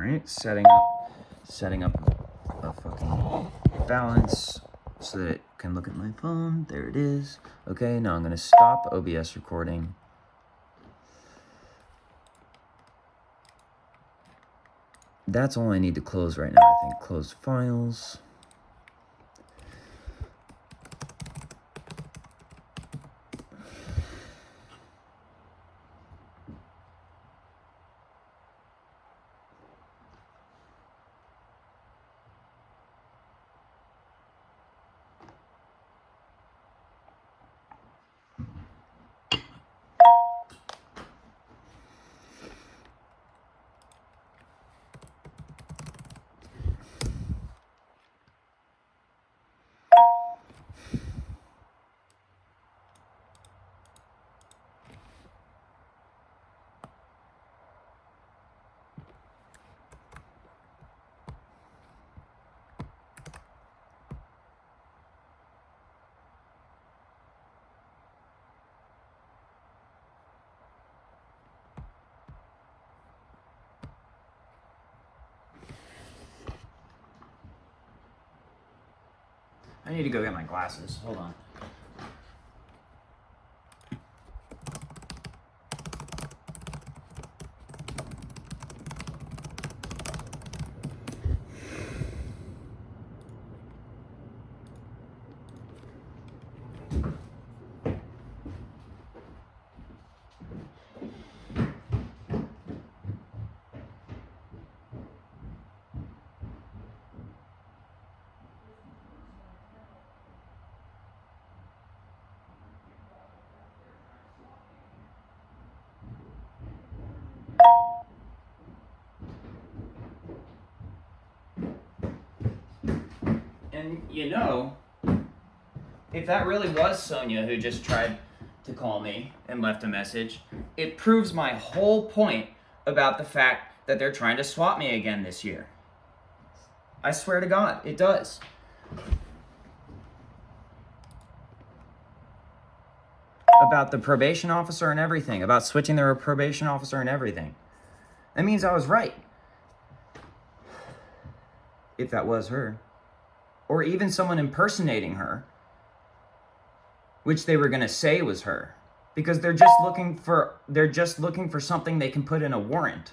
Alright, setting up a fucking balance so that it can look at my phone. There it is. Okay, now I'm gonna stop OBS recording. That's all I need to close right now, I think. Close files. I need to go get my glasses. Hold on. And you know, if that really was Sonia who just tried to call me and left a message, it proves my whole point about the fact that they're trying to swap me again this year. I swear to God, it does. About the probation officer and everything, about switching their probation officer and everything. That means I was right. If that was her. Or even someone impersonating her, which they were gonna say was her, because they're just looking for something they can put in a warrant.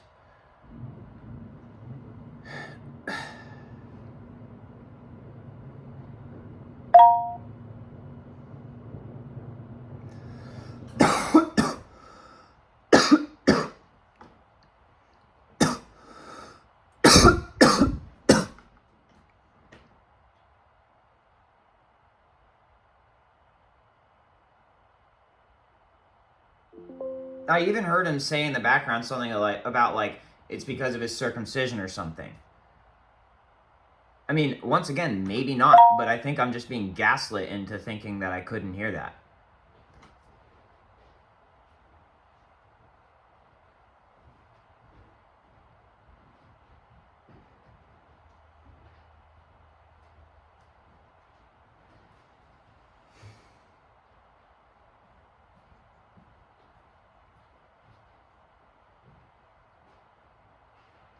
I even heard him say in the background something about it's because of his circumcision or something. I mean, once again, maybe not, but I think I'm just being gaslit into thinking that I couldn't hear that.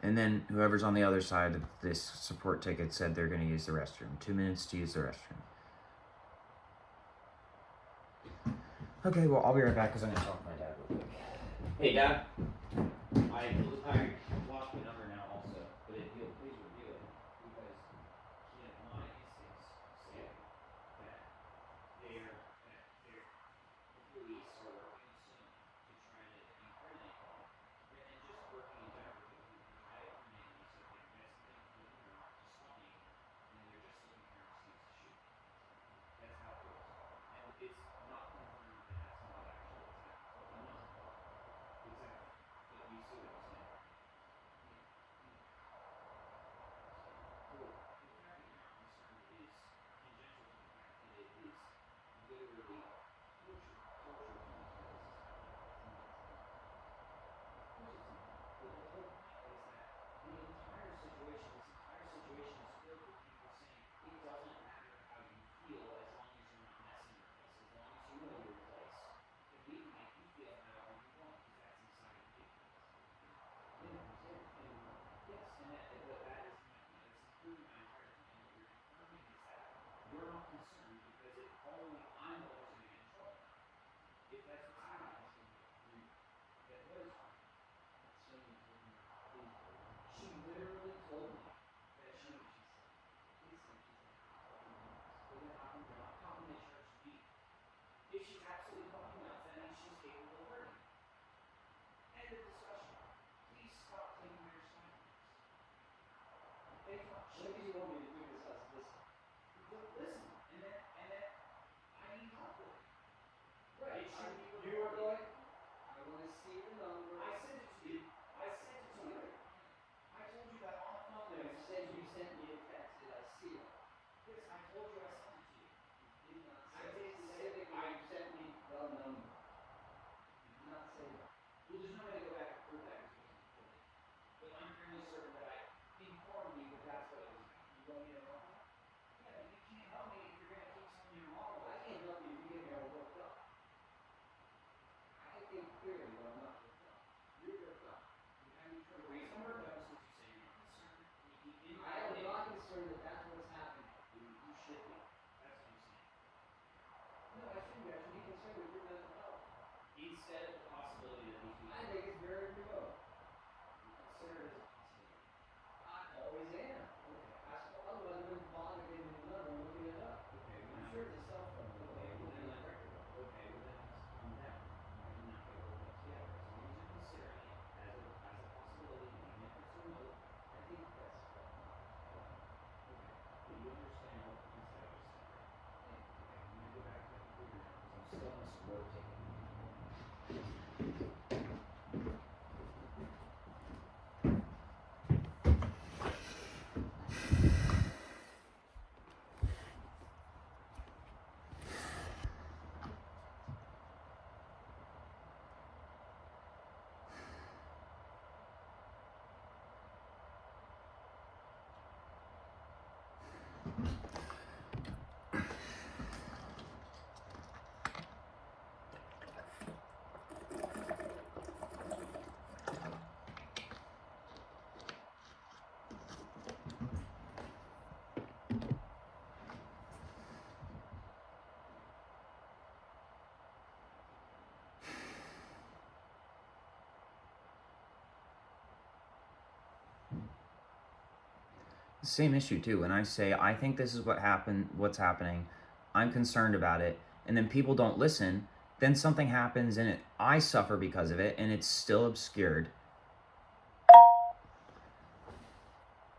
And then whoever's on the other side of this support ticket said they're going to use the restroom. 2 minutes to use the restroom. Okay, well, I'll be right back because I'm going to talk to my dad real quick. Hey, Dad. I blocked the number now also, but if you'll please review it, because my instincts say that their police are working soon to try to incriminate them, and just working in general to try to incriminate them so they mess them with them or not to swap me, and they're just looking for an excuse to shoot. That's how it works. And it's not confirmed that that's not actually what's happening. Exactly. What do you want me to do besides listen? Listen, and then I need help with it. Right. You were going, I want to see the number. I sent it to you. I sent it to you. I told you that on the phone. You said you sent me a text. Did I see it? Yes, I told you I sent it to you. You did not say it. Specifically, you sent me the number. You did not say that. Well, there's no way to go back and prove that. But I'm fairly certain that I informed you that that's what it was. You want me to know? Yeah, but you can't help me if you're going to keep telling me you're wrong. I can't help you if you get me all worked up. I think clearly that I'm not worked up. You're worked up. The reason I'm worked up is what you say you're not concerned. I am not concerned that that's what's happening. You should be. That's what I'm saying. No, I shouldn't be. I should be concerned with your mental health. Instead of the possibility that these people... I think it's very remote. Consider it as a possibility. I always am. Okay. Otherwise, I wouldn't bother getting the number and looking it up. Okay. I'm sure it's a cell phone. Okay. Well, then let record of. Okay. Well, then let's calm down. Right? And not get worked up together. As long as you're considering it as a possibility, even if it's remote, I think that's what. Okay. But you understand what the points that I just said, right? Okay. I'm going to go back to the computer now because I'm still on this work taking. Same issue too. When I say I think this is what's happening, I'm concerned about it, and then people don't listen, then something happens and I suffer because of it, and it's still obscured.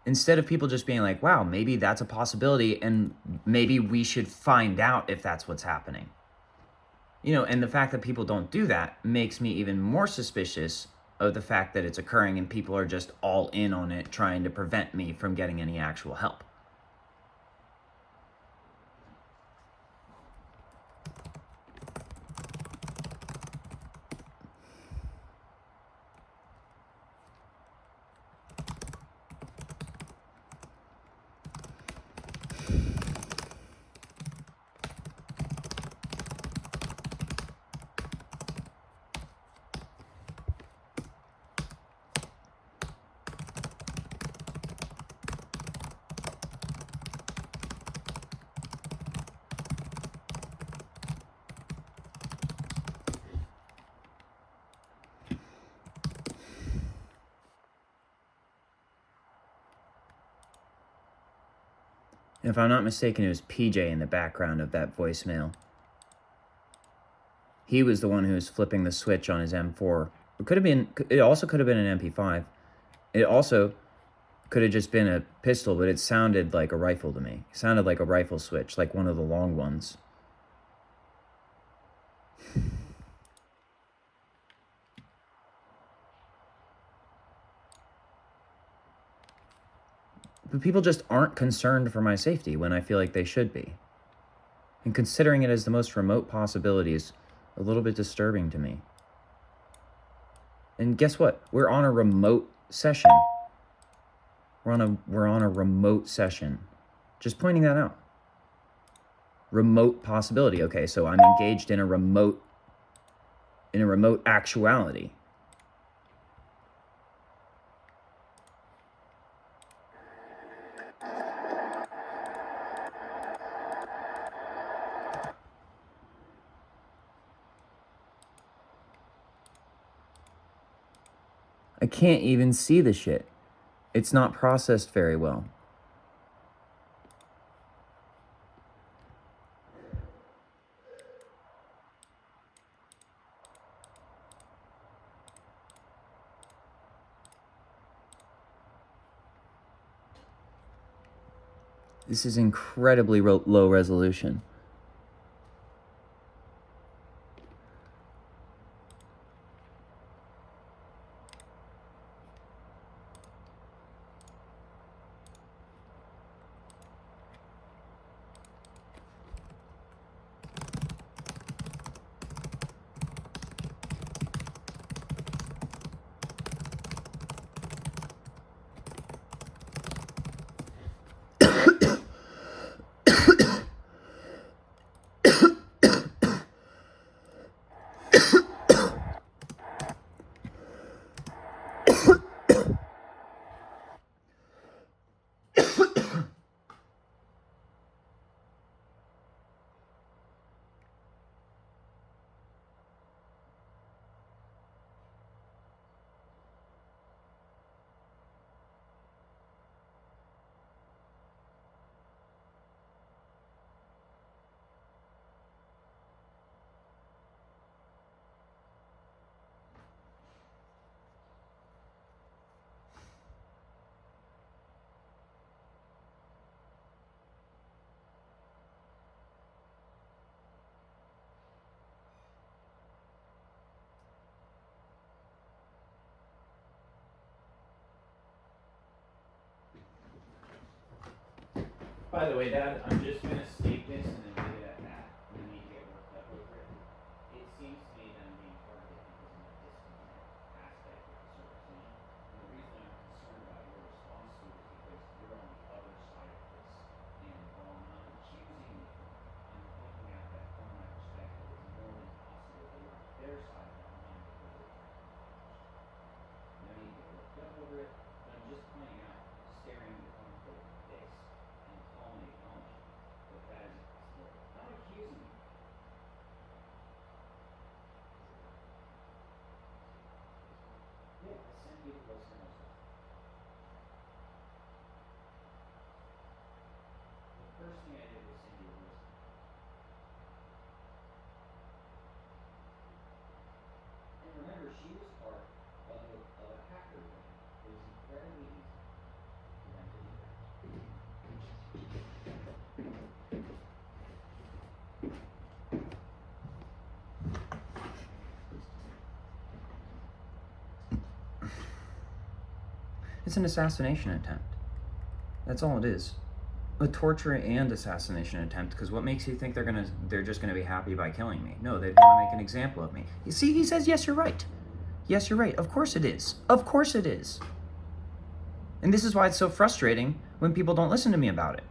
Instead of people just being like, wow, maybe that's a possibility, and maybe we should find out if that's what's happening. And the fact that people don't do that makes me even more suspicious of the fact that it's occurring and people are just all in on it, trying to prevent me from getting any actual help. If I'm not mistaken, it was PJ in the background of that voicemail. He was the one who was flipping the switch on his M4. It also could have been an MP5. It also could have just been a pistol, but it sounded like a rifle to me. It sounded like a rifle switch, like one of the long ones. But people just aren't concerned for my safety when I feel like they should be. And considering it as the most remote possibility is a little bit disturbing to me. And guess what? We're on a remote session. We're on a remote session. Just pointing that out. Remote possibility. Okay, so I'm engaged in a remote actuality. I can't even see the shit. It's not processed very well. This is incredibly low resolution. By the way, Dad, I'm just going to state this and then leave it at that. We need to get worked up over it. It seems to me that I'm being targeted because of my disconnect aspect of the service name. And the reason I'm concerned about your response to it is because you're on the other side of this. And while I'm not accusing you, I'm looking at that from my perspective. It's more than possible that you're on their side of that line because they're trying to accomplish. No need to get worked up over it, but I'm just pointing out, staring the conflict of this and calmly acknowledging that that is a possibility. Not accusing you. Yeah, I sent you the voicemail as well. The first thing I did was send you a voicemail. And remember, she was part of a hacker thing. It was incredibly easy for them to do that. It's an assassination attempt. That's all it is. A torture and assassination attempt, because what makes you think they're just gonna be happy by killing me? No, they want to make an example of me. You see, he says, yes, you're right. Yes, you're right. Of course it is. Of course it is. And this is why it's so frustrating when people don't listen to me about it.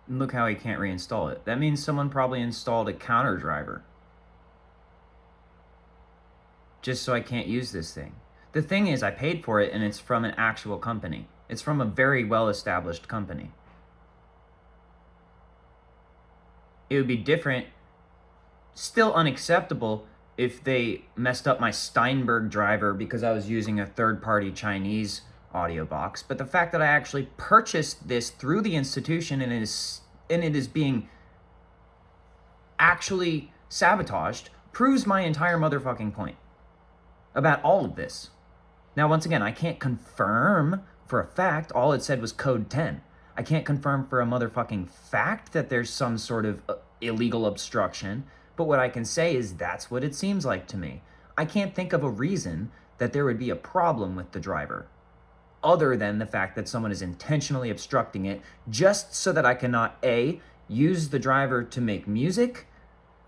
And look how he can't reinstall it. That means someone probably installed a counter driver just so I can't use this thing. The thing is, I paid for it and it's from an actual company. It's from a very well-established company. It would be different, still unacceptable, if they messed up my Steinberg driver because I was using a third-party Chinese audio box. But the fact that I actually purchased this through the institution and it is being actually sabotaged proves my entire motherfucking point about all of this. Now, once again, I can't confirm for a fact. All it said was code 10. I can't confirm for a motherfucking fact that there's some sort of illegal obstruction, but what I can say is that's what it seems like to me. I can't think of a reason that there would be a problem with the driver, other than the fact that someone is intentionally obstructing it just so that I cannot A, use the driver to make music,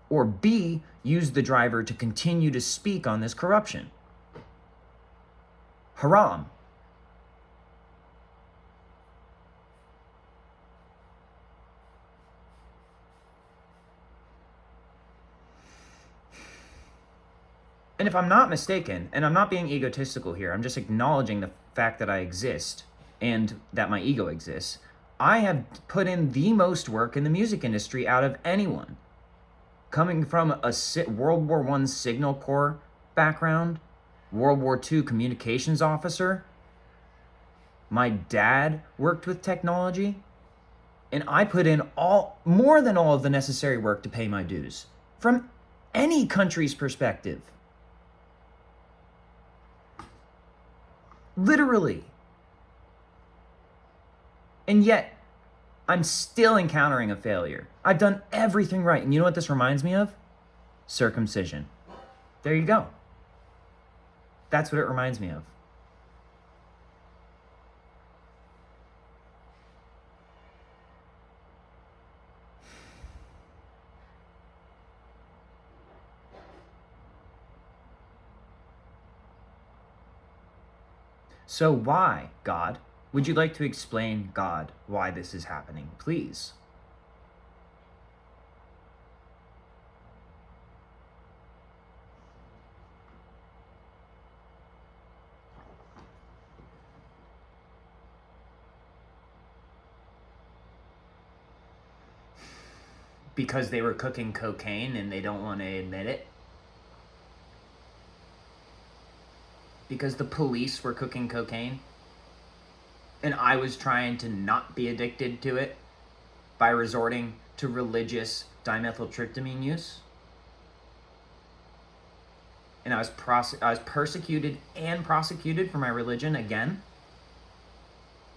or B, use the driver to continue to speak on this corruption. Haram. And if I'm not mistaken, and I'm not being egotistical here, I'm just acknowledging the fact that I exist and that my ego exists, I have put in the most work in the music industry out of anyone. Coming from a World War I Signal Corps background, World War II communications officer, my dad worked with technology, and I put in more than all of the necessary work to pay my dues from any country's perspective. Literally. And yet, I'm still encountering a failure. I've done everything right. And you know what this reminds me of? Circumcision. There you go. That's what it reminds me of. So why, God? Would you like to explain, God, why this is happening, please? Because they were cooking cocaine and they don't want to admit it? Because the police were cooking cocaine and I was trying to not be addicted to it by resorting to religious dimethyltryptamine use? And I was persecuted and prosecuted for my religion again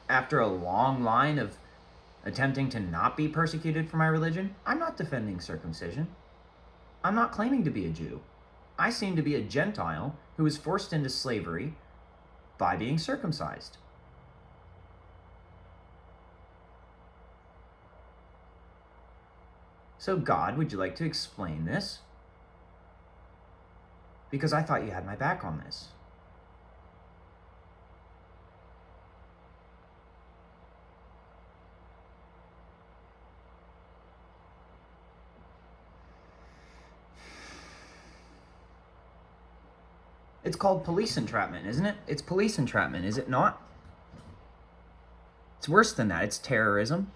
after a long line of attempting to not be persecuted for my religion. I'm not defending circumcision. I'm not claiming to be a Jew. I seem to be a Gentile who was forced into slavery by being circumcised. So God, would you like to explain this? Because I thought you had my back on this. It's called police entrapment, isn't it? It's police entrapment, is it not? It's worse than that. It's terrorism.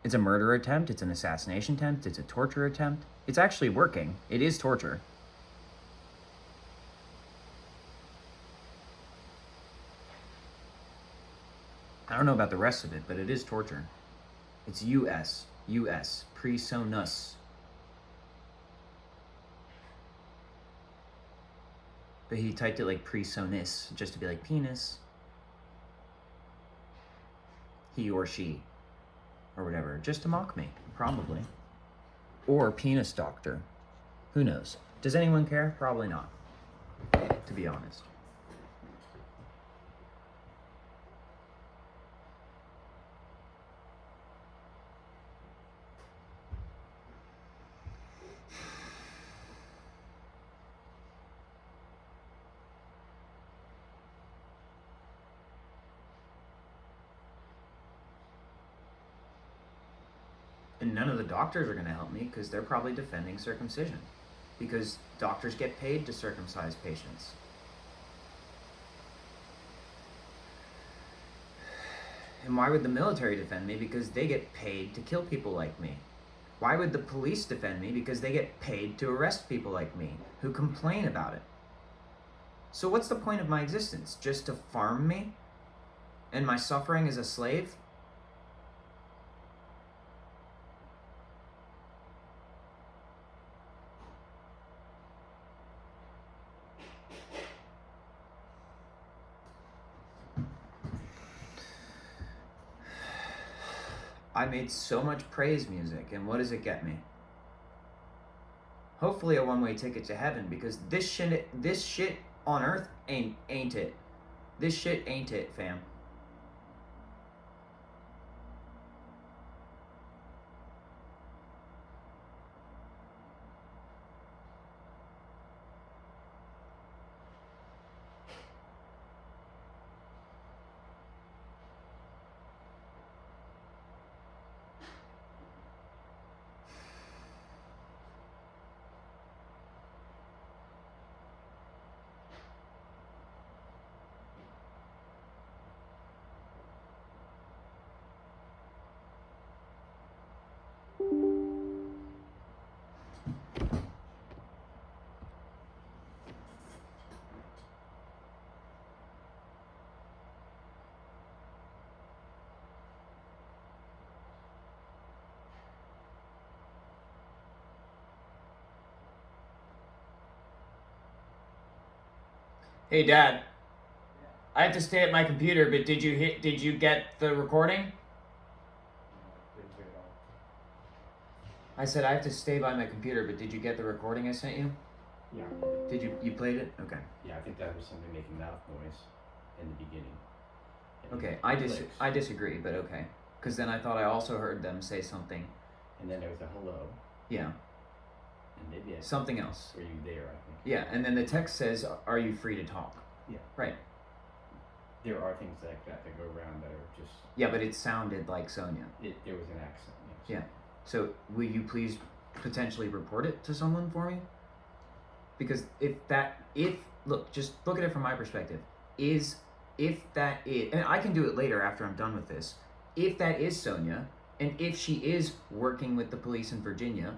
It's a murder attempt. It's an assassination attempt. It's a torture attempt. It's actually working. It is torture. I don't know about the rest of it, but it is torture. It's US, presonus. But he typed it like presonis, just to be like penis. He or she, or whatever, just to mock me, probably. Or penis doctor. Who knows? Does anyone care? Probably not, to be honest. And none of the doctors are going to help me because they're probably defending circumcision. Because doctors get paid to circumcise patients. And why would the military defend me? Because they get paid to kill people like me. Why would the police defend me? Because they get paid to arrest people like me who complain about it. So what's the point of my existence? Just to farm me? And my suffering as a slave? I made so much praise music, and what does it get me? Hopefully a one-way ticket to heaven, because this shit on earth ain't it. This shit ain't it, fam. Hey, Dad. I have to stay at my computer, but did you get the recording? I said I have to stay by my computer, but did you get the recording I sent you? Yeah. Did you played it? Okay. Yeah, I think that was something making mouth noise in the beginning. Okay, I disagree, but okay. Because then I thought I also heard them say something. And then there was a hello. Yeah. And maybe something else. Were you there, I think. Yeah, and then the text says, "Are you free to talk?" Yeah. Right. There are things like that that go around that are just... Yeah, but it sounded like Sonia. There was an accent, yes. Yeah. So will you please potentially report it to someone for me? Because look, just look at it from my perspective. If that is, and I can do it later after I'm done with this, if that is Sonia, and if she is working with the police in Virginia,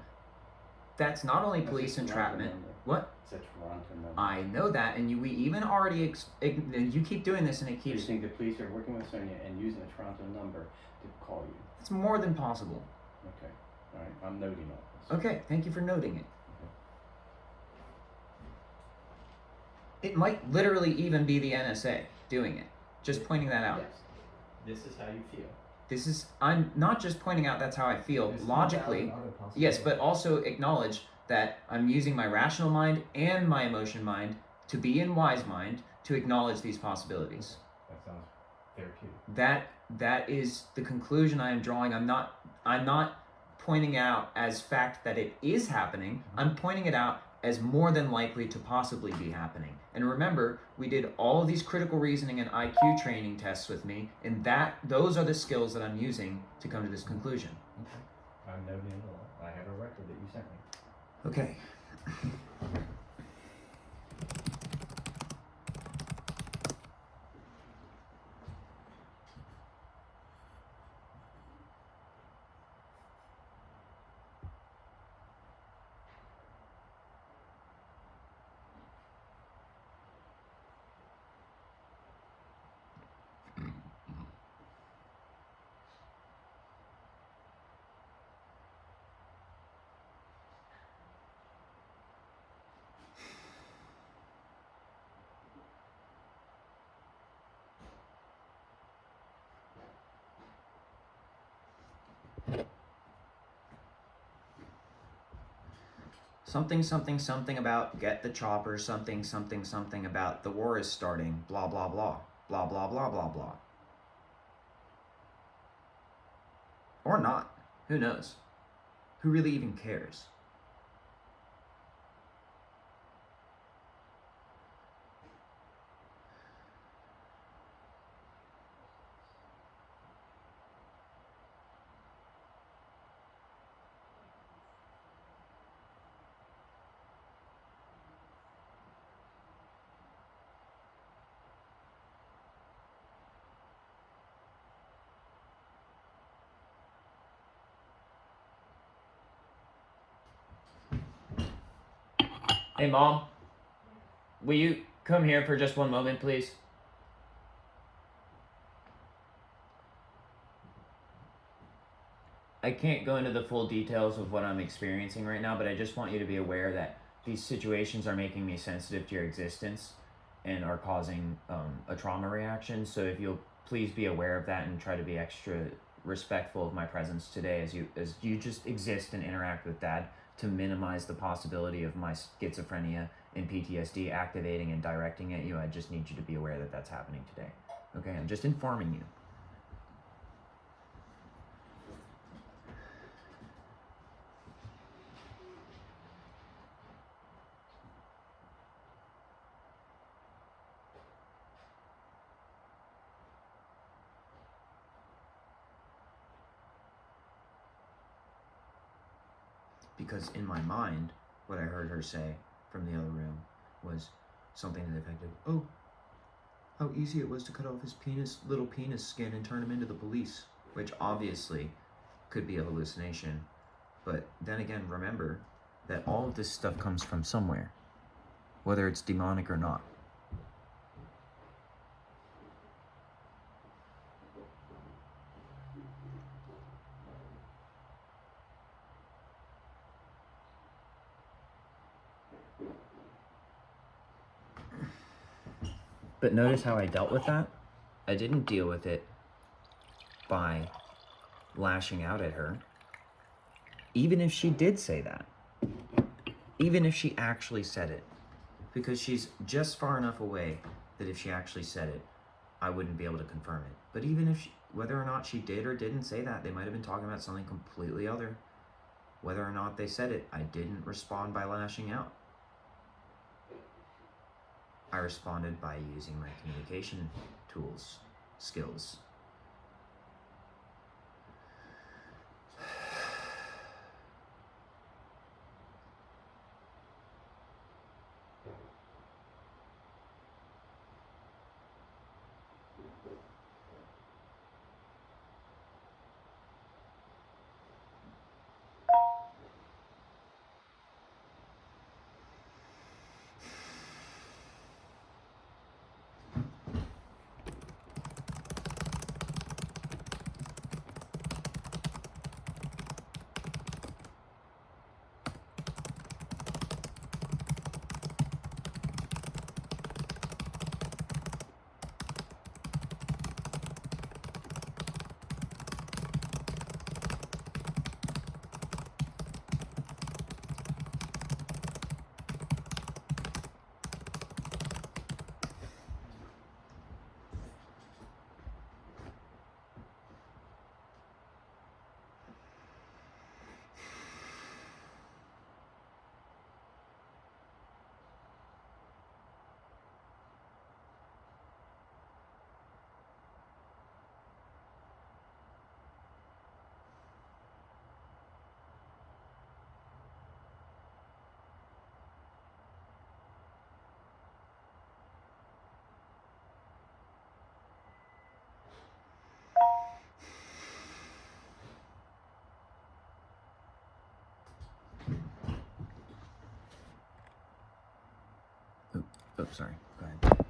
that's not only police entrapment. What? It's a Toronto number. I know that, and we even already, and you keep doing this, and it keeps... You think the police are working with Sonia and using a Toronto number to call you? It's more than possible. Okay. All right. I'm noting all this. Okay. Thank you for noting it. It might literally even be the NSA doing it. Just pointing that out. Yes. This is how you feel. I'm not just pointing out that's how I feel. There's Logically, yes, but also acknowledge that I'm using my rational mind and my emotion mind to be in wise mind to acknowledge these possibilities. That sounds therapeutic. That is the conclusion I am drawing. I'm not pointing out as fact that it is happening. I'm pointing it out as more than likely to possibly be happening. And remember, we did all of these critical reasoning and IQ training tests with me, and those are the skills that I'm using to come to this conclusion. Okay. I'm noting it all. I have a record that you sent me. Okay. Something about get the chopper, something about the war is starting, blah, blah, blah, blah, blah, blah, blah, blah. Or not. Who knows? Who really even cares? Hey, Mom. Will you come here for just one moment, please? I can't go into the full details of what I'm experiencing right now, but I just want you to be aware that these situations are making me sensitive to your existence and are causing a trauma reaction. So if you'll please be aware of that and try to be extra respectful of my presence today as you just exist and interact with Dad, to minimize the possibility of my schizophrenia and PTSD activating and directing at you. I just need you to be aware that that's happening today. Okay, I'm just informing you. Because in my mind, what I heard her say from the other room was something to the effect of, "Oh, how easy it was to cut off his little penis skin and turn him into the police," which obviously could be a hallucination. But then again, remember that all of this stuff comes from somewhere, whether it's demonic or not. But notice how I dealt with that? I didn't deal with it by lashing out at her. Even if she did say that. Even if she actually said it. Because she's just far enough away that if she actually said it, I wouldn't be able to confirm it. But even if whether or not she did or didn't say that, they might have been talking about something completely other. Whether or not they said it, I didn't respond by lashing out. I responded by using my communication tools, skills. Oh, sorry. Go ahead.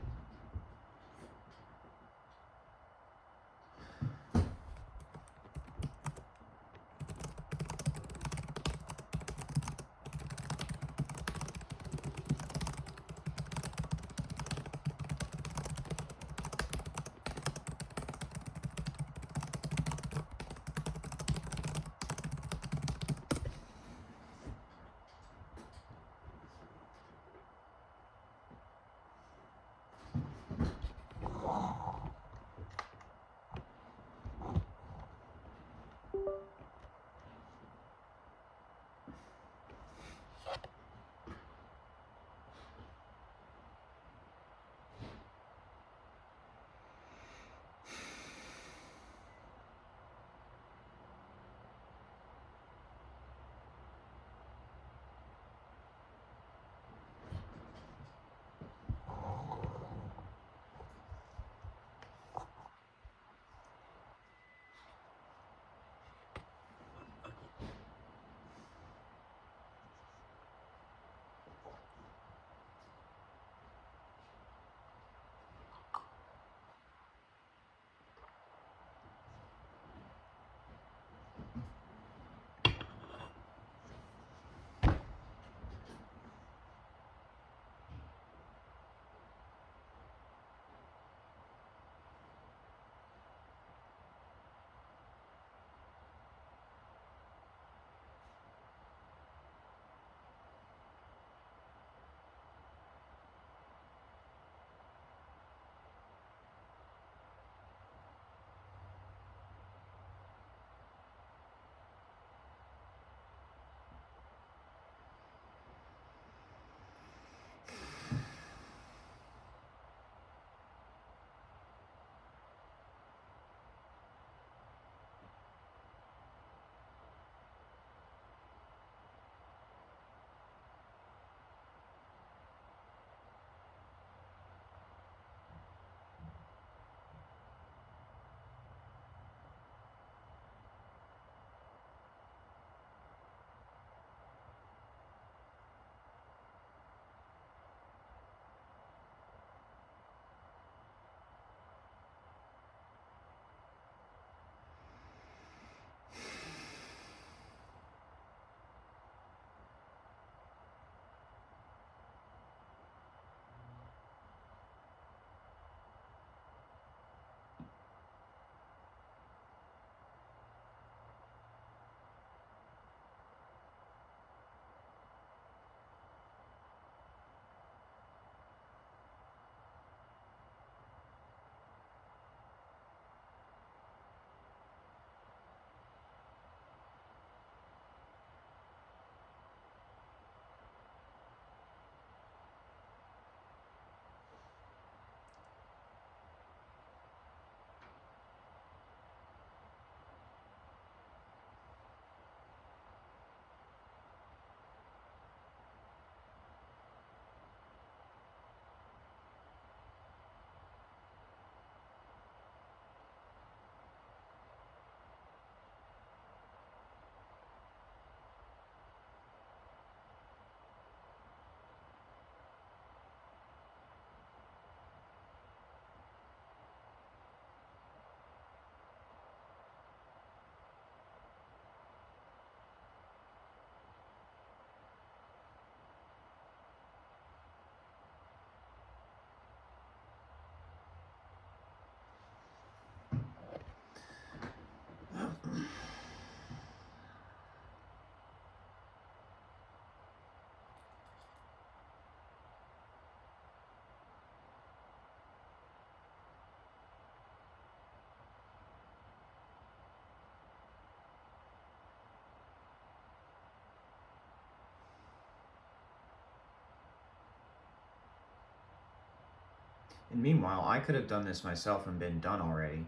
And meanwhile, I could have done this myself and been done already.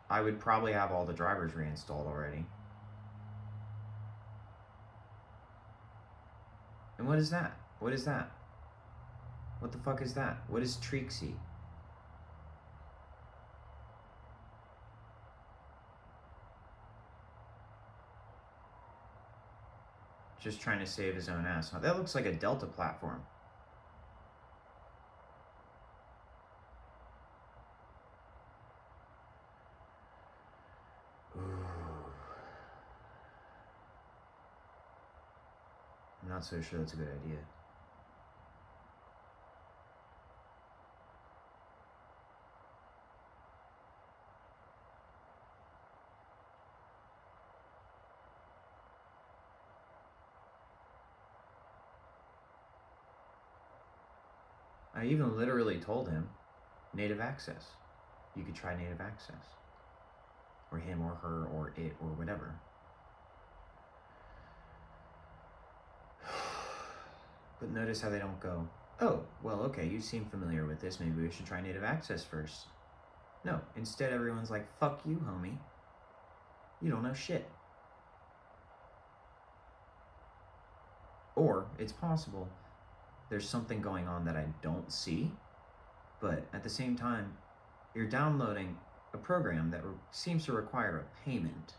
I would probably have all the drivers reinstalled already. And what is that? What is that? What the fuck is that? What is Trixie? Just trying to save his own ass. That looks like a Delta platform. Ooh. I'm not so sure that's a good idea. I even literally told him native access. You could try native access. Or him or her or it or whatever. But notice how they don't go, oh, well, okay, you seem familiar with this. Maybe we should try native access first. No, instead everyone's like, fuck you, homie. You don't know shit. Or it's possible there's something going on that I don't see, but at the same time, you're downloading a program that seems to require a payment.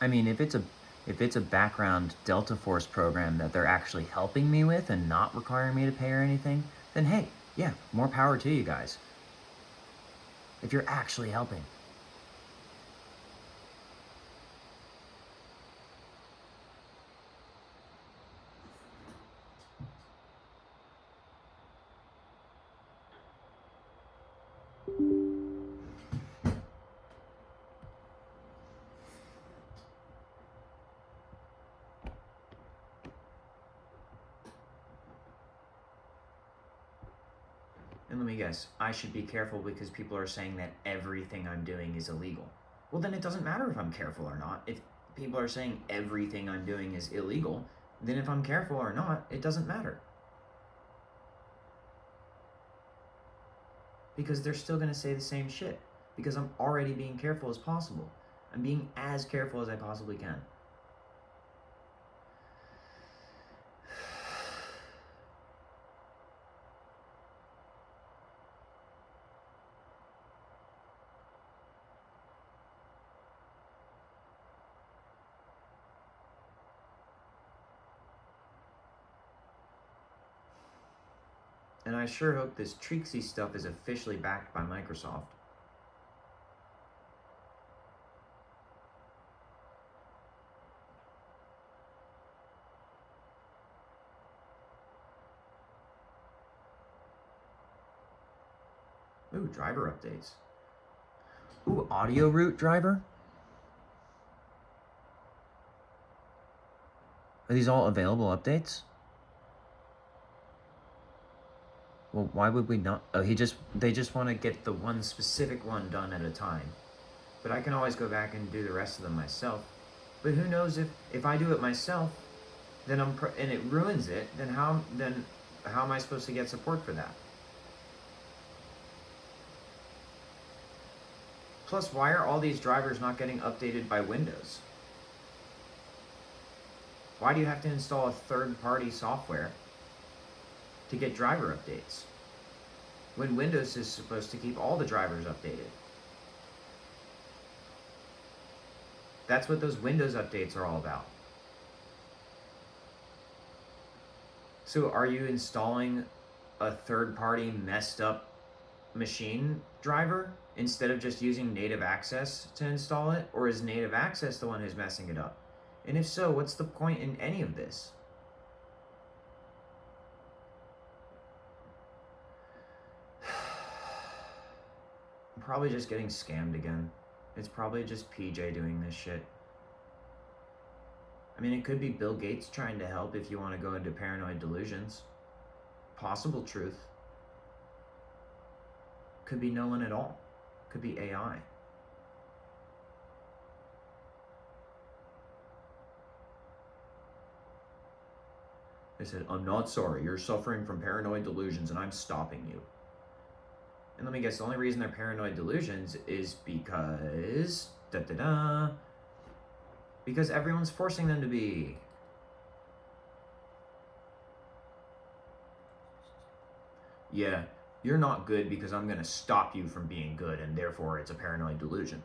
I mean, if it's a background Delta Force program that they're actually helping me with and not requiring me to pay or anything, then hey, yeah, more power to you guys. If you're actually helping. And let me guess, I should be careful because people are saying that everything I'm doing is illegal. Well, then it doesn't matter if I'm careful or not. If people are saying everything I'm doing is illegal, then if I'm careful or not, it doesn't matter. Because they're still going to say the same shit. Because I'm already being careful as possible. I'm being as careful as I possibly can. And I sure hope this Trixie stuff is officially backed by Microsoft. Ooh, driver updates. Ooh, audio root driver? Are these all available updates? Well, why would we not? Oh, they just want to get the one specific one done at a time. But I can always go back and do the rest of them myself. But who knows if I do it myself, then and it ruins it, then how am I supposed to get support for that? Plus, why are all these drivers not getting updated by Windows? Why do you have to install a third-party software to get driver updates when Windows is supposed to keep all the drivers updated? That's what those Windows updates are all about. So are you installing a third-party messed up machine driver instead of just using native access to install it? Or is native access the one who's messing it up? And if so, what's the point in any of this? I'm probably just getting scammed again. It's probably just PJ doing this shit. I mean, it could be Bill Gates trying to help if you want to go into paranoid delusions. Possible truth. Could be no one at all. Could be AI. They said, I'm not sorry. You're suffering from paranoid delusions and I'm stopping you. And let me guess, the only reason they're paranoid delusions is because... because everyone's forcing them to be. Yeah, you're not good because I'm going to stop you from being good and therefore it's a paranoid delusion.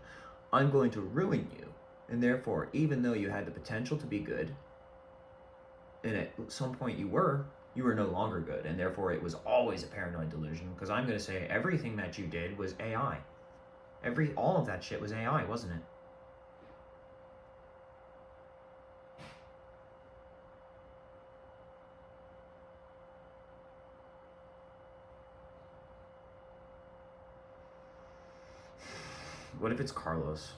I'm going to ruin you and therefore even though you had the potential to be good and at some point you were no longer good and therefore it was always a paranoid delusion because I'm going to say everything that you did was AI. All of that shit was AI, wasn't it? What if it's Carlos?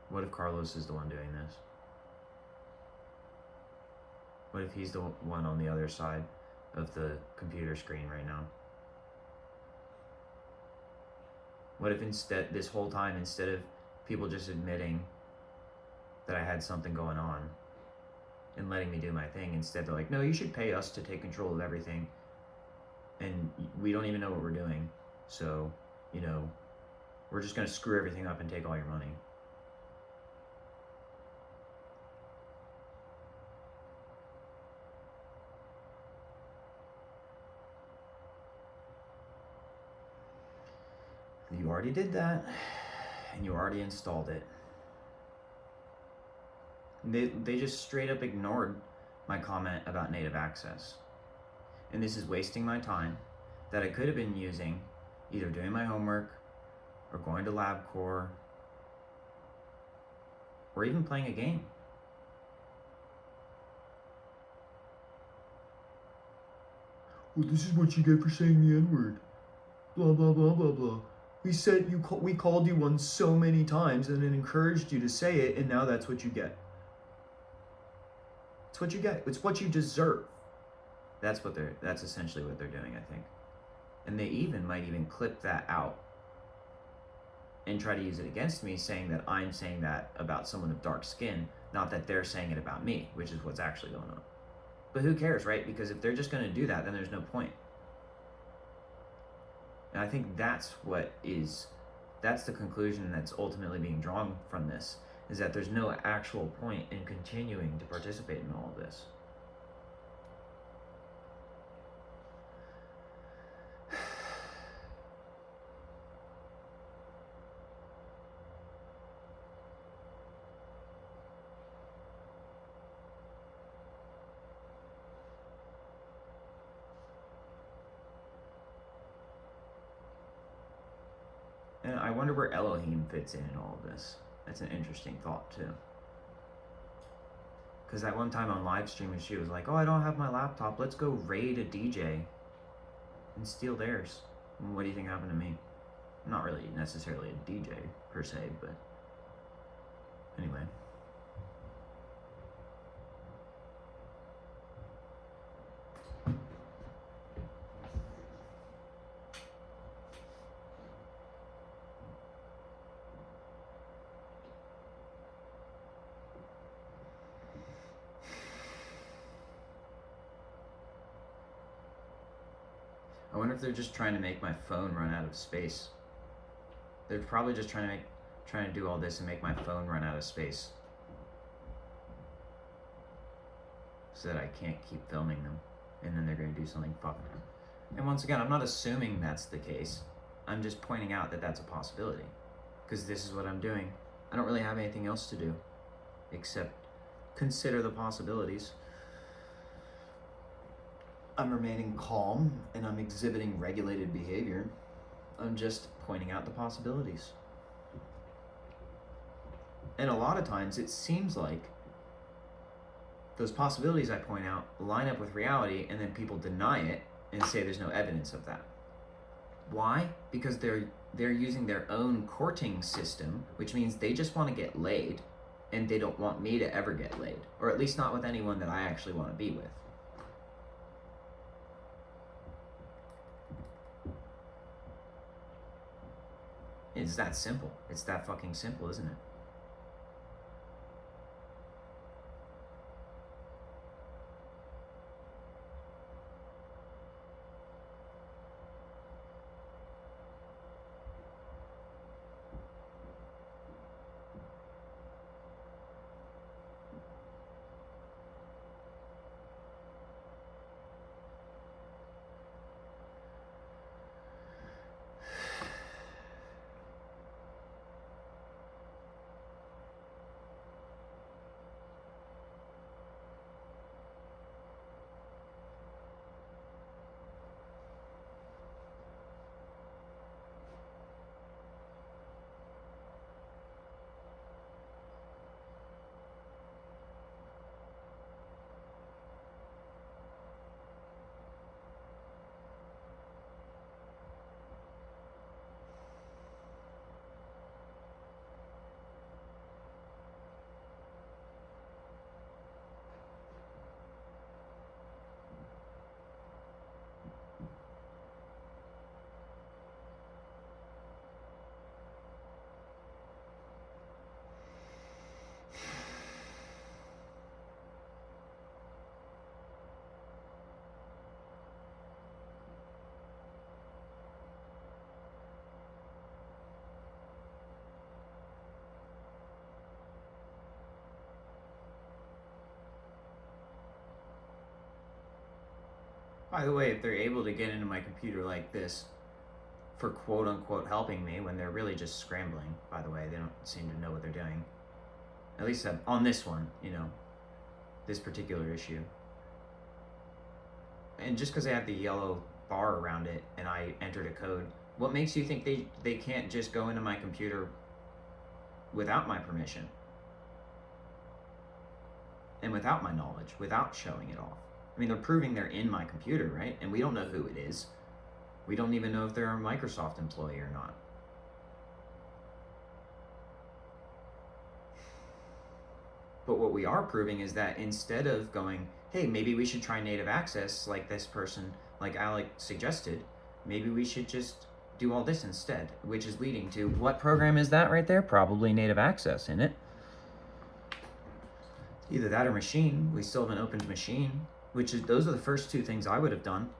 What if Carlos is the one doing this? What if he's the one on the other side of the computer screen right now? What if instead, this whole time, instead of people just admitting that I had something going on and letting me do my thing, instead they're like, no, you should pay us to take control of everything and we don't even know what we're doing. So, you know, we're just going to screw everything up and take all your money. You already did that, and you already installed it. They just straight up ignored my comment about native access. And this is wasting my time that I could have been using either doing my homework or going to LabCorp or even playing a game. Well, this is what you get for saying the N-word. Blah, blah, blah, blah, blah. We called you one so many times and then encouraged you to say it, and now that's what you get. It's what you get. It's what you deserve. That's essentially what they're doing, I think. And they might even clip that out and try to use it against me, saying that I'm saying that about someone of dark skin, not that they're saying it about me, which is what's actually going on. But who cares, right? Because if they're just going to do that, then there's no point. And I think that's the conclusion that's ultimately being drawn from this, is that there's no actual point in continuing to participate in all of this. And I wonder where Elohim fits in all of this. That's an interesting thought, too. Because that one time on live stream, she was like, oh, I don't have my laptop. Let's go raid a DJ and steal theirs. And what do you think happened to me? I'm not really necessarily a DJ, per se, but anyway. I wonder if they're just trying to make my phone run out of space. They're probably just trying to do all this and make my phone run out of space, so that I can't keep filming them, and then they're going to do something fucking. And once again, I'm not assuming that's the case. I'm just pointing out that that's a possibility, because this is what I'm doing. I don't really have anything else to do except consider the possibilities. I'm remaining calm and I'm exhibiting regulated behavior. I'm just pointing out the possibilities. And a lot of times it seems like those possibilities I point out line up with reality, and then people deny it and say there's no evidence of that. Why? Because they're using their own courting system, which means they just want to get laid, and they don't want me to ever get laid, or at least not with anyone that I actually want to be with. It's that simple. It's that fucking simple, isn't it? By the way, if they're able to get into my computer like this for quote unquote helping me when they're really just scrambling, by the way, they don't seem to know what they're doing. At least on this one, this particular issue. And just because they have the yellow bar around it and I entered a code, what makes you think they can't just go into my computer without my permission? And without my knowledge, without showing it off? I mean, they're proving they're in my computer, right? And we don't know who it is. We don't even know if they're a Microsoft employee or not. But what we are proving is that instead of going, hey, maybe we should try native access like this person, like Alec suggested, maybe we should just do all this instead, which is leading to, what program is that right there? Probably native access, isn't it? Either that or machine. We still have an opened machine, those are the first two things I would have done.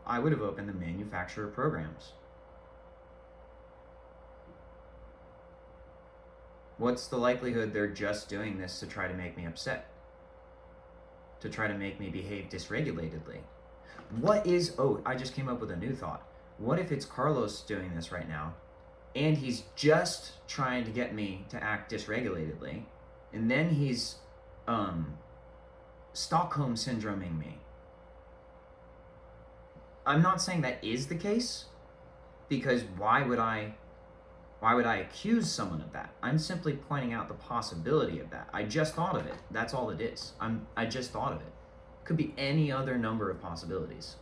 I would have opened the manufacturer programs. What's the likelihood they're just doing this to try to make me upset? To try to make me behave dysregulatedly? I just came up with a new thought. What if it's Carlos doing this right now, and he's just trying to get me to act dysregulatedly, and then he's Stockholm syndroming me? I'm not saying that is the case, because why would I accuse someone of that? I'm simply pointing out the possibility of that. I just thought of it. That's all it is. I just thought of it. Could be any other number of possibilities.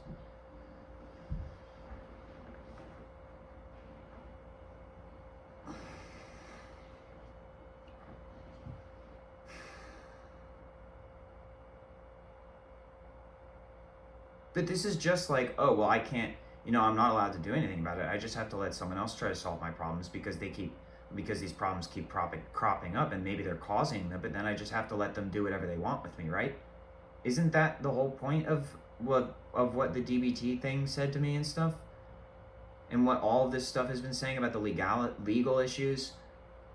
But this is just like, oh, well, I can't, I'm not allowed to do anything about it. I just have to let someone else try to solve my problems because these problems keep cropping up, and maybe they're causing them, but then I just have to let them do whatever they want with me, right? Isn't that the whole point of what the DBT thing said to me and stuff? And what all of this stuff has been saying about the legal issues?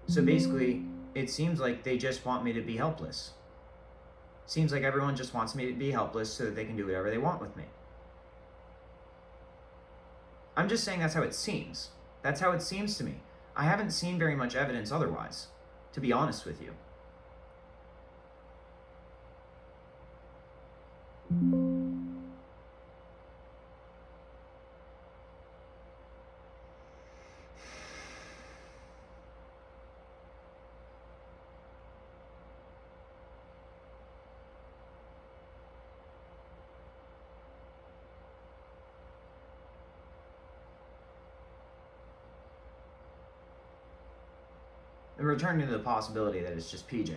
So basically, it seems like they just want me to be helpless. Seems like everyone just wants me to be helpless so that they can do whatever they want with me. I'm just saying that's how it seems. That's how it seems to me. I haven't seen very much evidence otherwise, to be honest with you. and returning to the possibility that it's just PJ.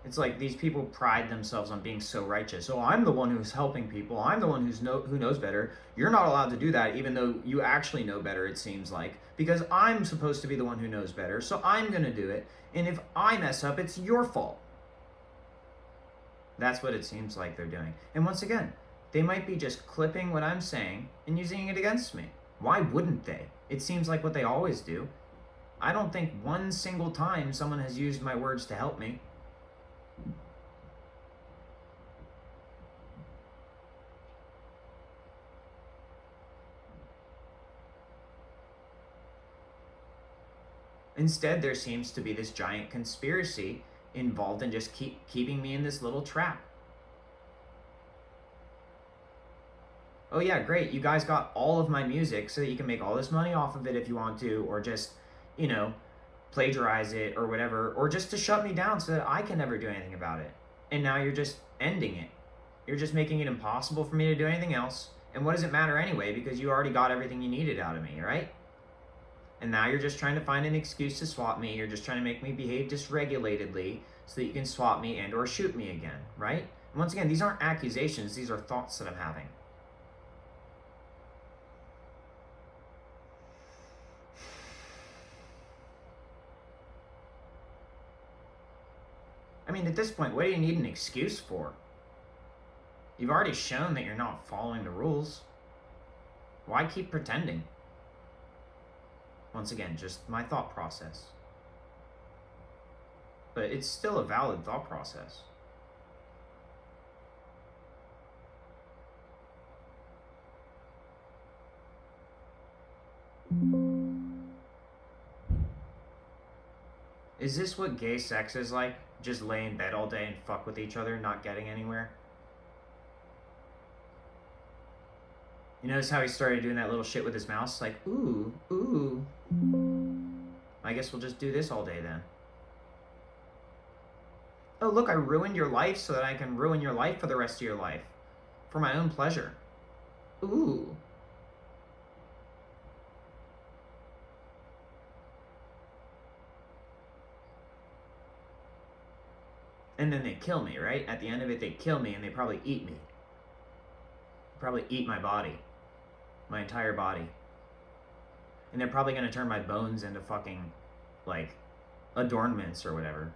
It's like these people pride themselves on being so righteous. Oh, I'm the one who's helping people. I'm the one who knows better. You're not allowed to do that, even though you actually know better, it seems like. Because I'm supposed to be the one who knows better, so I'm going to do it. And if I mess up, it's your fault. That's what it seems like they're doing. And once again, they might be just clipping what I'm saying and using it against me. Why wouldn't they? It seems like what they always do. I don't think one single time someone has used my words to help me. Instead, there seems to be this giant conspiracy involved in just keeping me in this little trap. Oh yeah, great, you guys got all of my music so that you can make all this money off of it if you want to, or just, you know, plagiarize it or whatever, or just to shut me down so that I can never do anything about it. And now you're just ending it. You're just making it impossible for me to do anything else. And what does it matter anyway, because you already got everything you needed out of me, right? And now you're just trying to find an excuse to swap me. You're just trying to make me behave dysregulatedly so that you can swap me and or shoot me again, right? And once again, these aren't accusations. These are thoughts that I'm having. I mean, at this point, what do you need an excuse for? You've already shown that you're not following the rules. Why keep pretending? Once again, just my thought process. But it's still a valid thought process. Is this what gay sex is like? Just lay in bed all day and fuck with each other, not getting anywhere? You notice how he started doing that little shit with his mouse? Like, ooh, ooh. I guess we'll just do this all day then. Oh, look, I ruined your life so that I can ruin your life for the rest of your life. For my own pleasure. Ooh. And then they kill me, right? At the end of it, they kill me and they probably eat me. Probably eat my body. My entire body. And they're probably gonna turn my bones into fucking, like, adornments or whatever.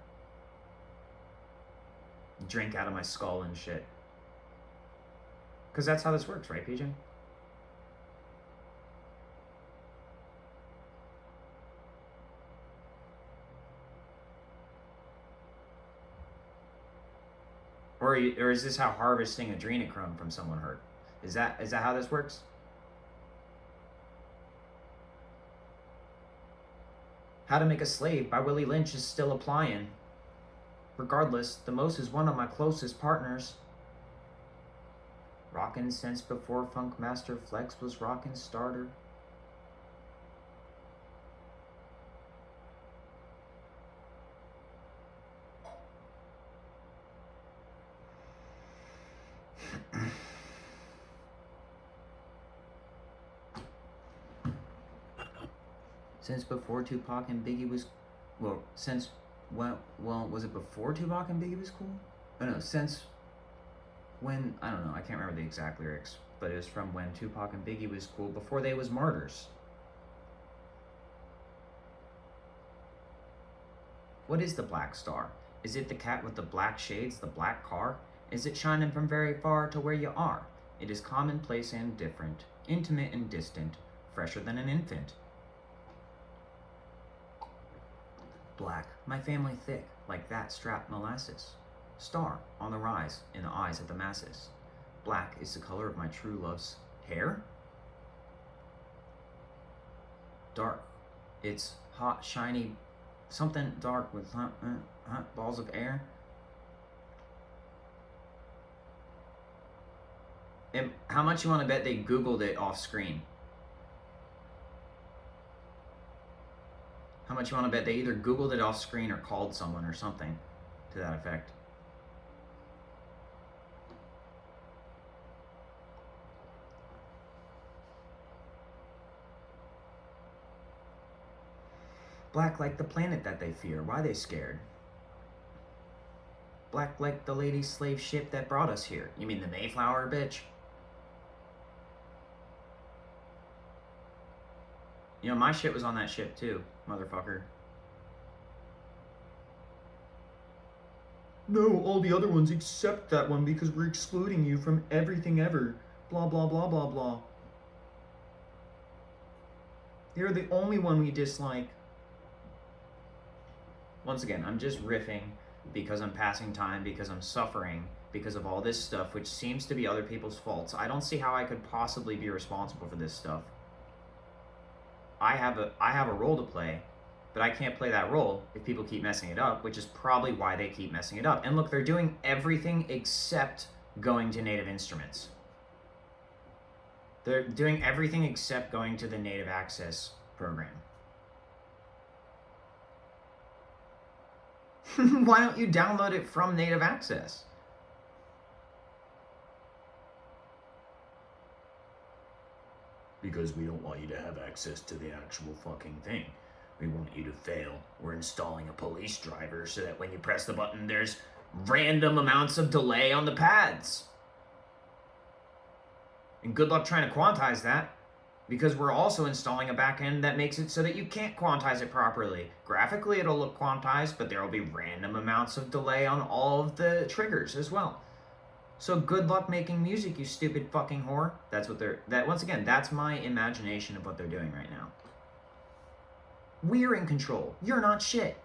Drink out of my skull and shit. Because that's how this works, right, PJ? Or is this how harvesting adrenochrome from someone hurt? Is that how this works? How to Make a Slave by Willie Lynch is still applying. Regardless, the Most is one of my closest partners. Rockin' since before Funk Master Flex was rockin' starter. Since before Tupac and Biggie was, well, since, well, was it before Tupac and Biggie was cool? Oh no, since when, I don't know, I can't remember the exact lyrics, but it was from when Tupac and Biggie was cool, before they was martyrs. What is the black star? Is it the cat with the black shades, the black car? Is it shining from very far to where you are? It is commonplace and different, intimate and distant, fresher than an infant. Black, my family thick, like that strapped molasses. Star, on the rise, in the eyes of the masses. Black is the color of my true love's hair? Dark, it's hot, shiny, something dark with hot balls of air. And how much you want to bet they Googled it off screen? How much you want to bet they either Googled it off screen or called someone or something to that effect? Black like the planet that they fear. Why they scared? Black like the lady slave ship that brought us here. You mean the Mayflower, bitch? You know, my shit was on that ship too, motherfucker. No, all the other ones except that one because we're excluding you from everything ever. Blah, blah, blah, blah, blah. You're the only one we dislike. Once again, I'm just riffing because I'm passing time, because I'm suffering, because of all this stuff, which seems to be other people's faults. I don't see how I could possibly be responsible for this stuff. I have a role to play, but I can't play that role if people keep messing it up, which is probably why they keep messing it up. And look, they're doing everything except going to native instruments. They're doing everything except going to the native access program. Why don't you download it from native access? Because we don't want you to have access to the actual fucking thing. We want you to fail. We're installing a police driver so that when you press the button, there's random amounts of delay on the pads. And good luck trying to quantize that, because we're also installing a backend that makes it so that you can't quantize it properly. Graphically, it'll look quantized, but there will be random amounts of delay on all of the triggers as well. So good luck making music, you stupid fucking whore. That's what once again, that's my imagination of what they're doing right now. We're in control. You're not shit.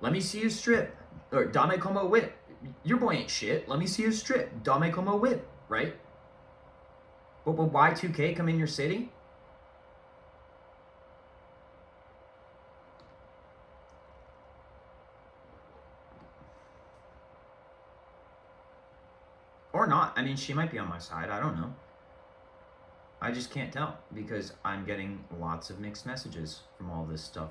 Let me see you strip. Or dame como whip. Your boy ain't shit. Let me see you strip. Dame como whip, right? But will Y2K come in your city? Or not. I mean, she might be on my side. I don't know. I just can't tell because I'm getting lots of mixed messages from all this stuff.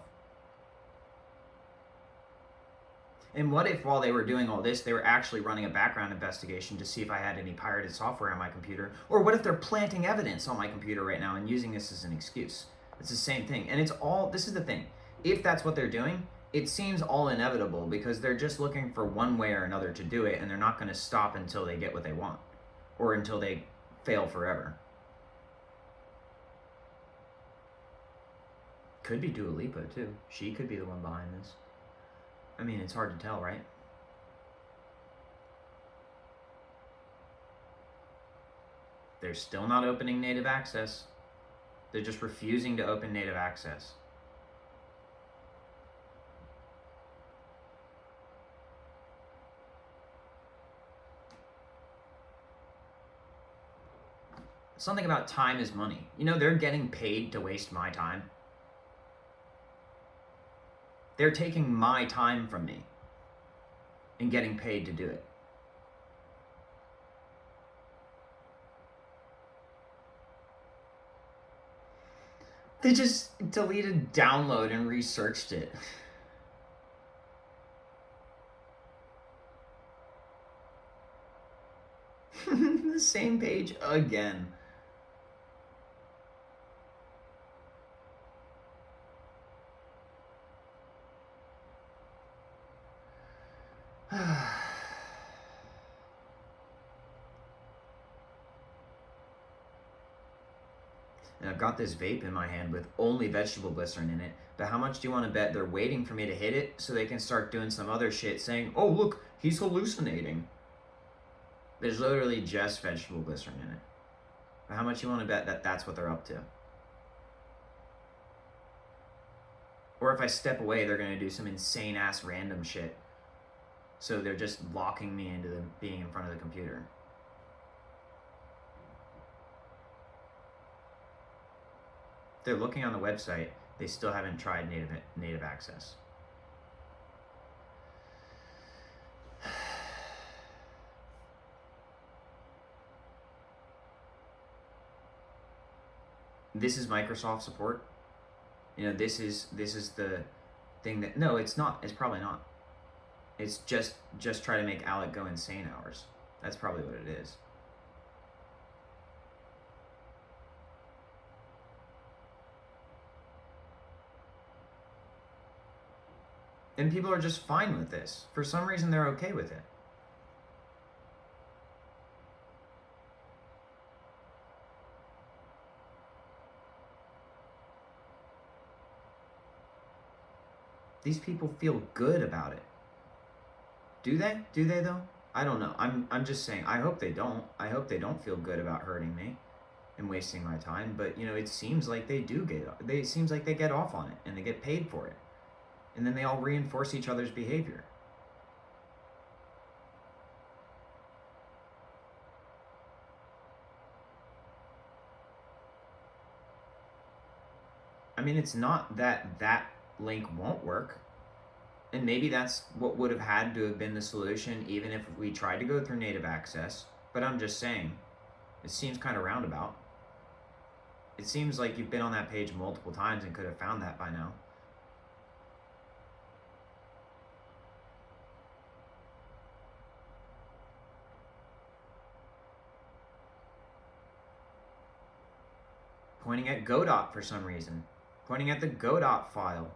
And what if while they were doing all this, they were actually running a background investigation to see if I had any pirated software on my computer? Or what if they're planting evidence on my computer right now and using this as an excuse? It's the same thing. And it's all, this is the thing. If that's what they're doing, it seems all inevitable because they're just looking for one way or another to do it, and they're not going to stop until they get what they want or until they fail forever. Could be Dua Lipa too. She could be the one behind this. I mean, it's hard to tell, right? They're still not opening native access. They're just refusing to open native access. Something about time is money. You know, they're getting paid to waste my time. They're taking my time from me and getting paid to do it. They just deleted download and researched it. The same page again. And I've got this vape in my hand with only vegetable glycerin in it, but how much do you want to bet they're waiting for me to hit it so they can start doing some other shit saying, oh look, he's hallucinating. There's literally just vegetable glycerin in it. But how much you want to bet that that's what they're up to? Or if I step away, they're going to do some insane ass random shit. So they're just locking me into them being in front of the computer. They're looking on the website, they still haven't tried native access. This is Microsoft support. this is the thing that, no, it's not. It's probably not. It's just try to make Alec go insane hours. That's probably what it is. And people are just fine with this. For some reason, they're okay with it. These people feel good about it. Do they? Do they though? I don't know. I'm just saying. I hope they don't. I hope they don't feel good about hurting me and wasting my time. But it seems like they do get. It seems like they get off on it and they get paid for it, and then they all reinforce each other's behavior. I mean, it's not that link won't work. And maybe that's what would have had to have been the solution, even if we tried to go through native access. But I'm just saying, it seems kind of roundabout. It seems like you've been on that page multiple times and could have found that by now. Pointing at Godot for some reason. Pointing at the Godot file.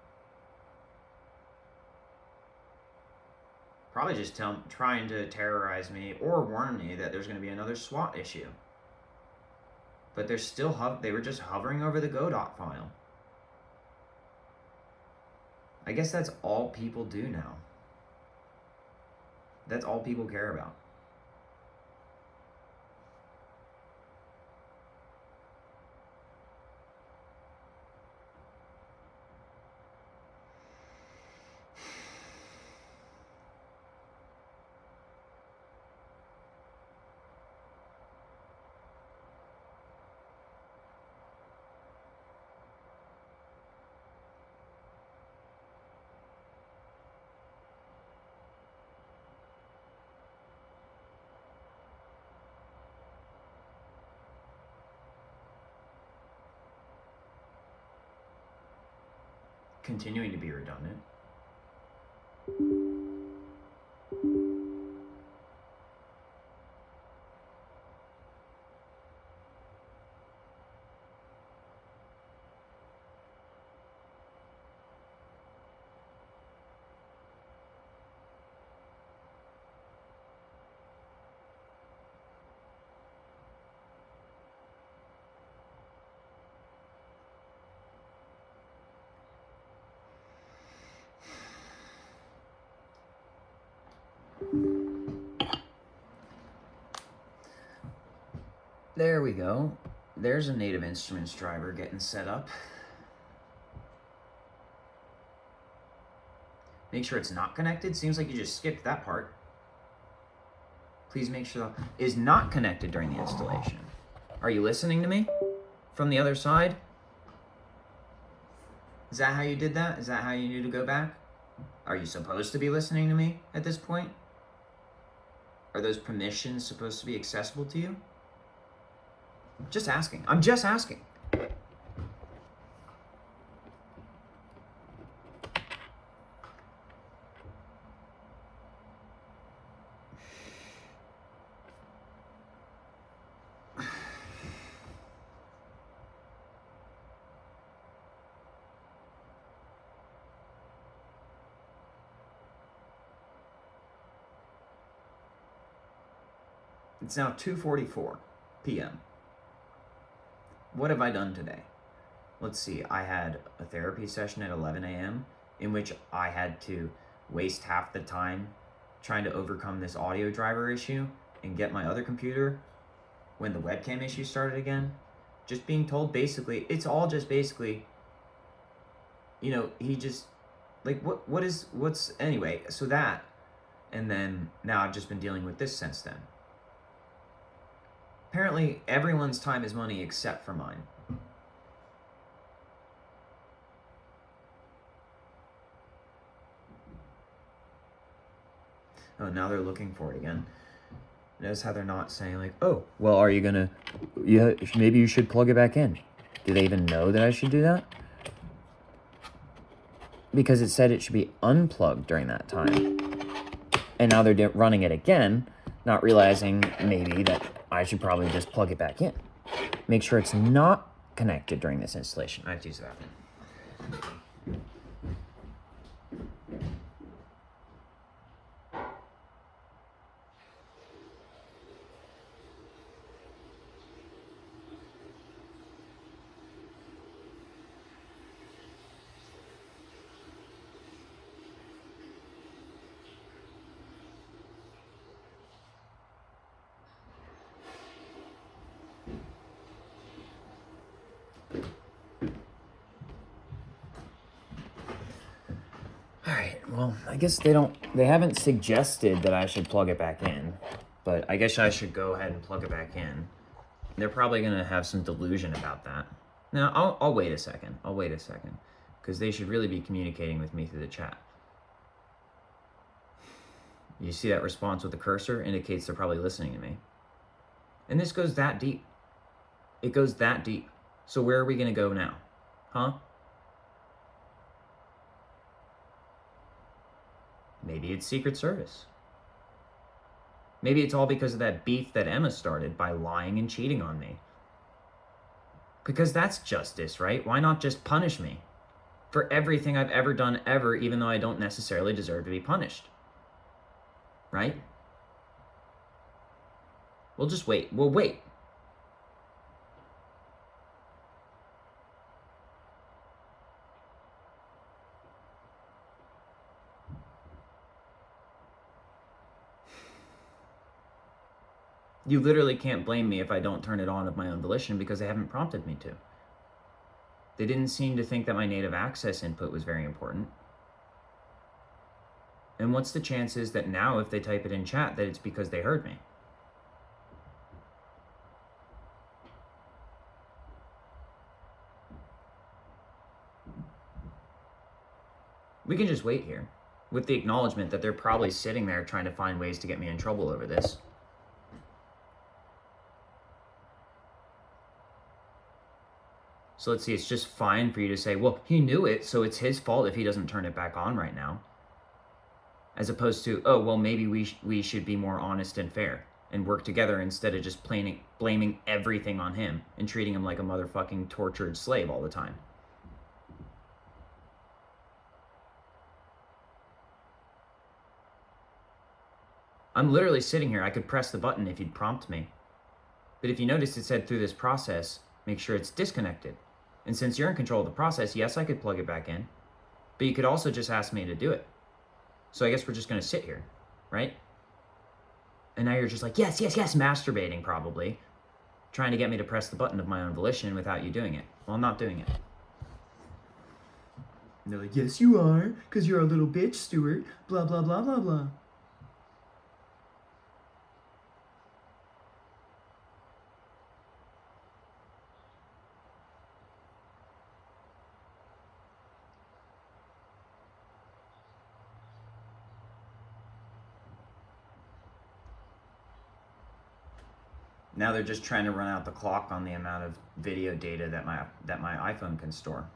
Probably just trying to terrorize me or warn me that there's going to be another SWAT issue. But they're still they were just hovering over the Godot file. I guess that's all people do now. That's all people care about. Continuing to be redundant. There we go. There's a Native Instruments driver getting set up. Make sure it's not connected. Seems like you just skipped that part. Please make sure that is not connected during the installation. Are you listening to me from the other side? Is that how you did that? Is that how you knew to go back? Are you supposed to be listening to me at this point? Are those permissions supposed to be accessible to you? Just asking. I'm just asking. It's now 2:44 p.m. What have I done today? Let's see. I had a therapy session at 11 a.m. in which I had to waste half the time trying to overcome this audio driver issue and get my other computer when the webcam issue started again. Just being told basically, it's all just basically, he just, like, what's, anyway, so that, and then now I've just been dealing with this since then. Apparently, everyone's time is money except for mine. Oh, now they're looking for it again. Notice how they're not saying like, oh, well, are you gonna, yeah, maybe you should plug it back in. Do they even know that I should do that? because it said it should be unplugged during that time. And now they're running it again, not realizing maybe that I should probably just plug it back in. Make sure it's not connected during this installation. I have to use that. Well, I guess they haven't suggested that I should plug it back in, but I guess I should go ahead and plug it back in. They're probably going to have some delusion about that. Now, I'll wait a second. Because they should really be communicating with me through the chat. You see that response with the cursor? Indicates they're probably listening to me. And this goes that deep. It goes that deep. So where are we going to go now? Huh? Maybe it's Secret Service. Maybe it's all because of that beef that Emma started by lying and cheating on me. Because that's justice, right? Why not just punish me for everything I've ever done ever, even though I don't necessarily deserve to be punished? Right? We'll just wait. We'll wait. You literally can't blame me if I don't turn it on of my own volition because they haven't prompted me to. They didn't seem to think that my native access input was very important. And what's the chances that now if they type it in chat that it's because they heard me? We can just wait here with the acknowledgement that they're probably sitting there trying to find ways to get me in trouble over this. So let's see, it's just fine for you to say, well, he knew it, so it's his fault if he doesn't turn it back on right now. As opposed to, oh, well, maybe we should be more honest and fair and work together instead of just blaming everything on him and treating him like a motherfucking tortured slave all the time. I'm literally sitting here. I could press the button if you'd prompt me. But if you notice, it said through this process, make sure it's disconnected. And since you're in control of the process, yes, I could plug it back in. But you could also just ask me to do it. So I guess we're just going to sit here, right? And now you're just like, yes, masturbating probably. Trying to get me to press the button of my own volition without you doing it. Well, I'm not doing it. And they're like, yes, you are, because you're a little bitch, Stuart. Blah, blah, blah, blah, blah. Now they're just trying to run out the clock on the amount of video data that my iPhone can store.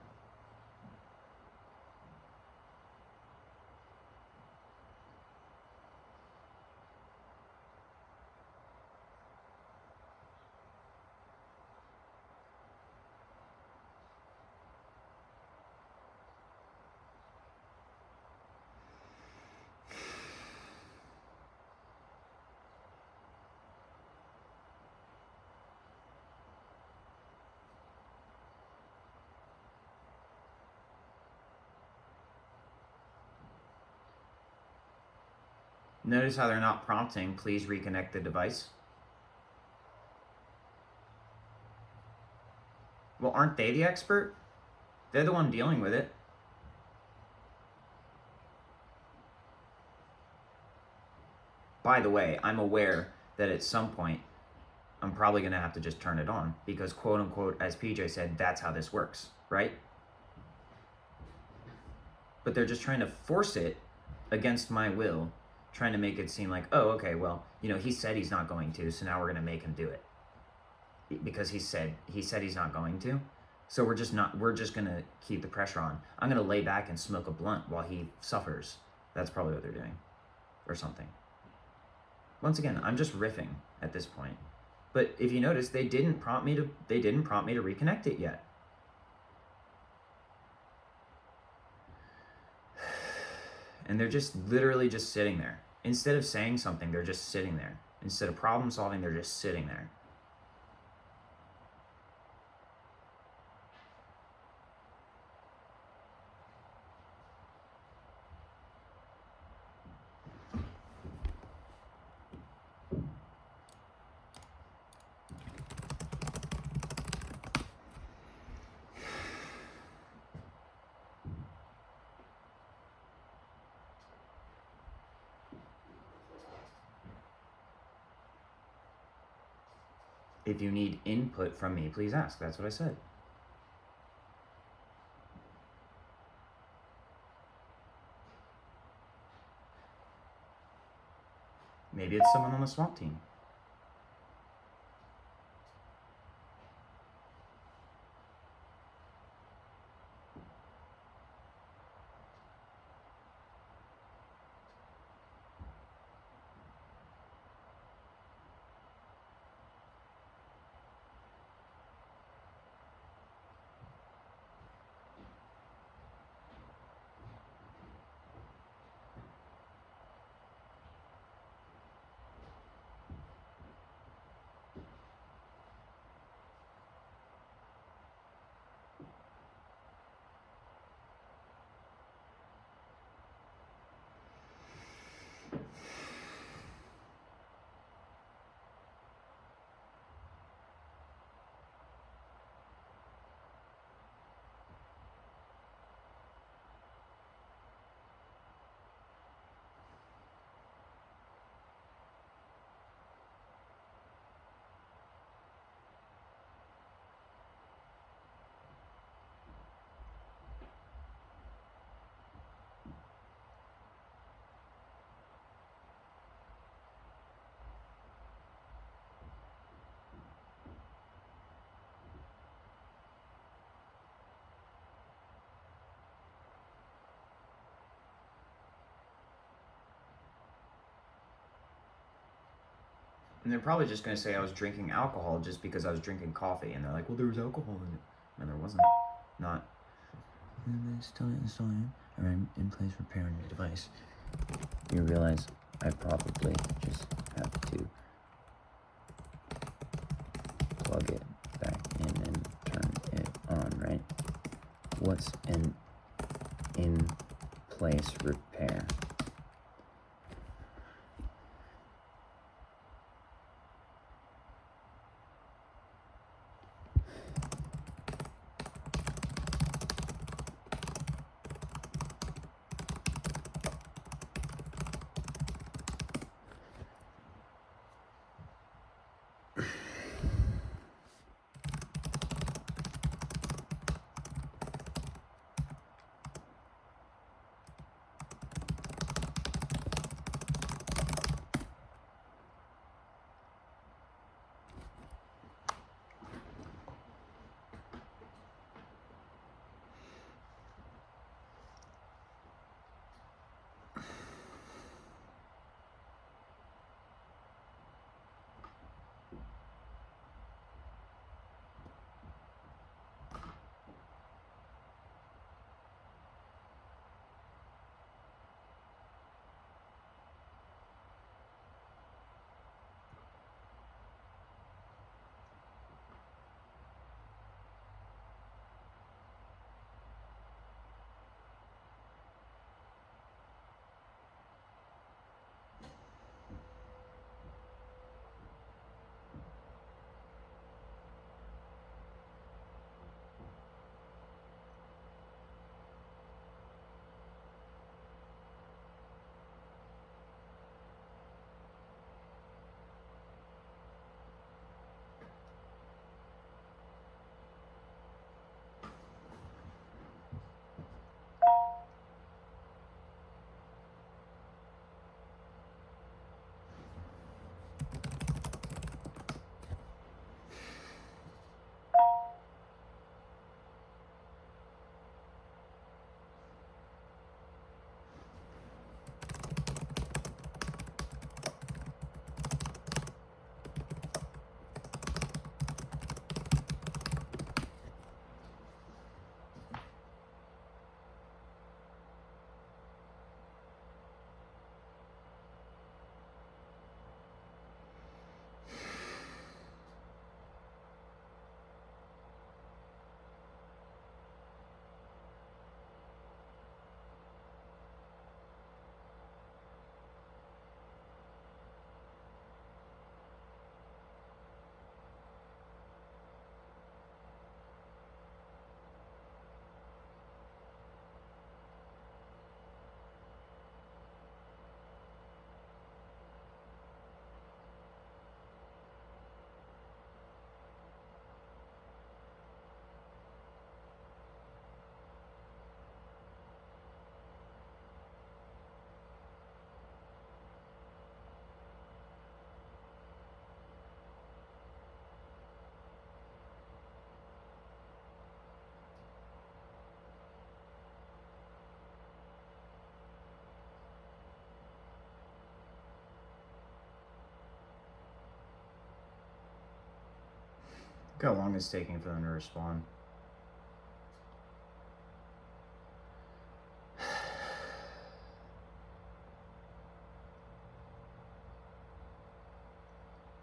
Notice how they're not prompting, please reconnect the device. Well, aren't they the expert? They're the one dealing with it. By the way, I'm aware that at some point, I'm probably going to have to just turn it on because, quote unquote, as PJ said, that's how this works, right? But they're just trying to force it against my will, trying to make it seem like, oh, okay, well, you know, he said he's not going to, so now we're going to make him do it. Because he said he's not going to. So we're just gonna keep the pressure on. I'm gonna lay back and smoke a blunt while he suffers. That's probably what they're doing. Or something. Once again, I'm just riffing at this point. But if you notice, they didn't prompt me to reconnect it yet. And they're just literally just sitting there. Instead of saying something, they're just sitting there. Instead of problem solving, they're just sitting there. If you need input from me, please ask. That's what I said. Maybe it's someone on the SWAT team. And they're probably just going to say I was drinking alcohol just because I was drinking coffee. And they're like, well, there was alcohol in it. And there wasn't. Not. Installing in place repairing your device. You realize I probably just have to plug it back in and turn it on, right? What's an in place repair? Look how long it's taking for them to respond.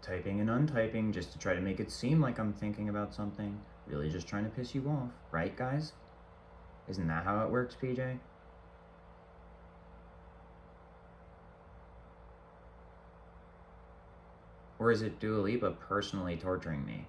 Typing and untyping just to try to make it seem like I'm thinking about something. Really just trying to piss you off, right, guys? Isn't that how it works, PJ? Or is it Dua Lipa personally torturing me?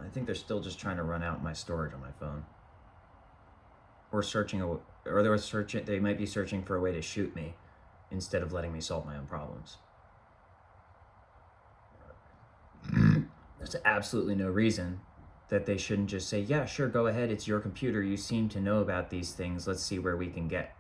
I think they're still just trying to run out my storage on my phone. Or they might be searching for a way to shoot me instead of letting me solve my own problems. There's absolutely no reason that they shouldn't just say, yeah, sure, go ahead, it's your computer, you seem to know about these things, let's see where we can get.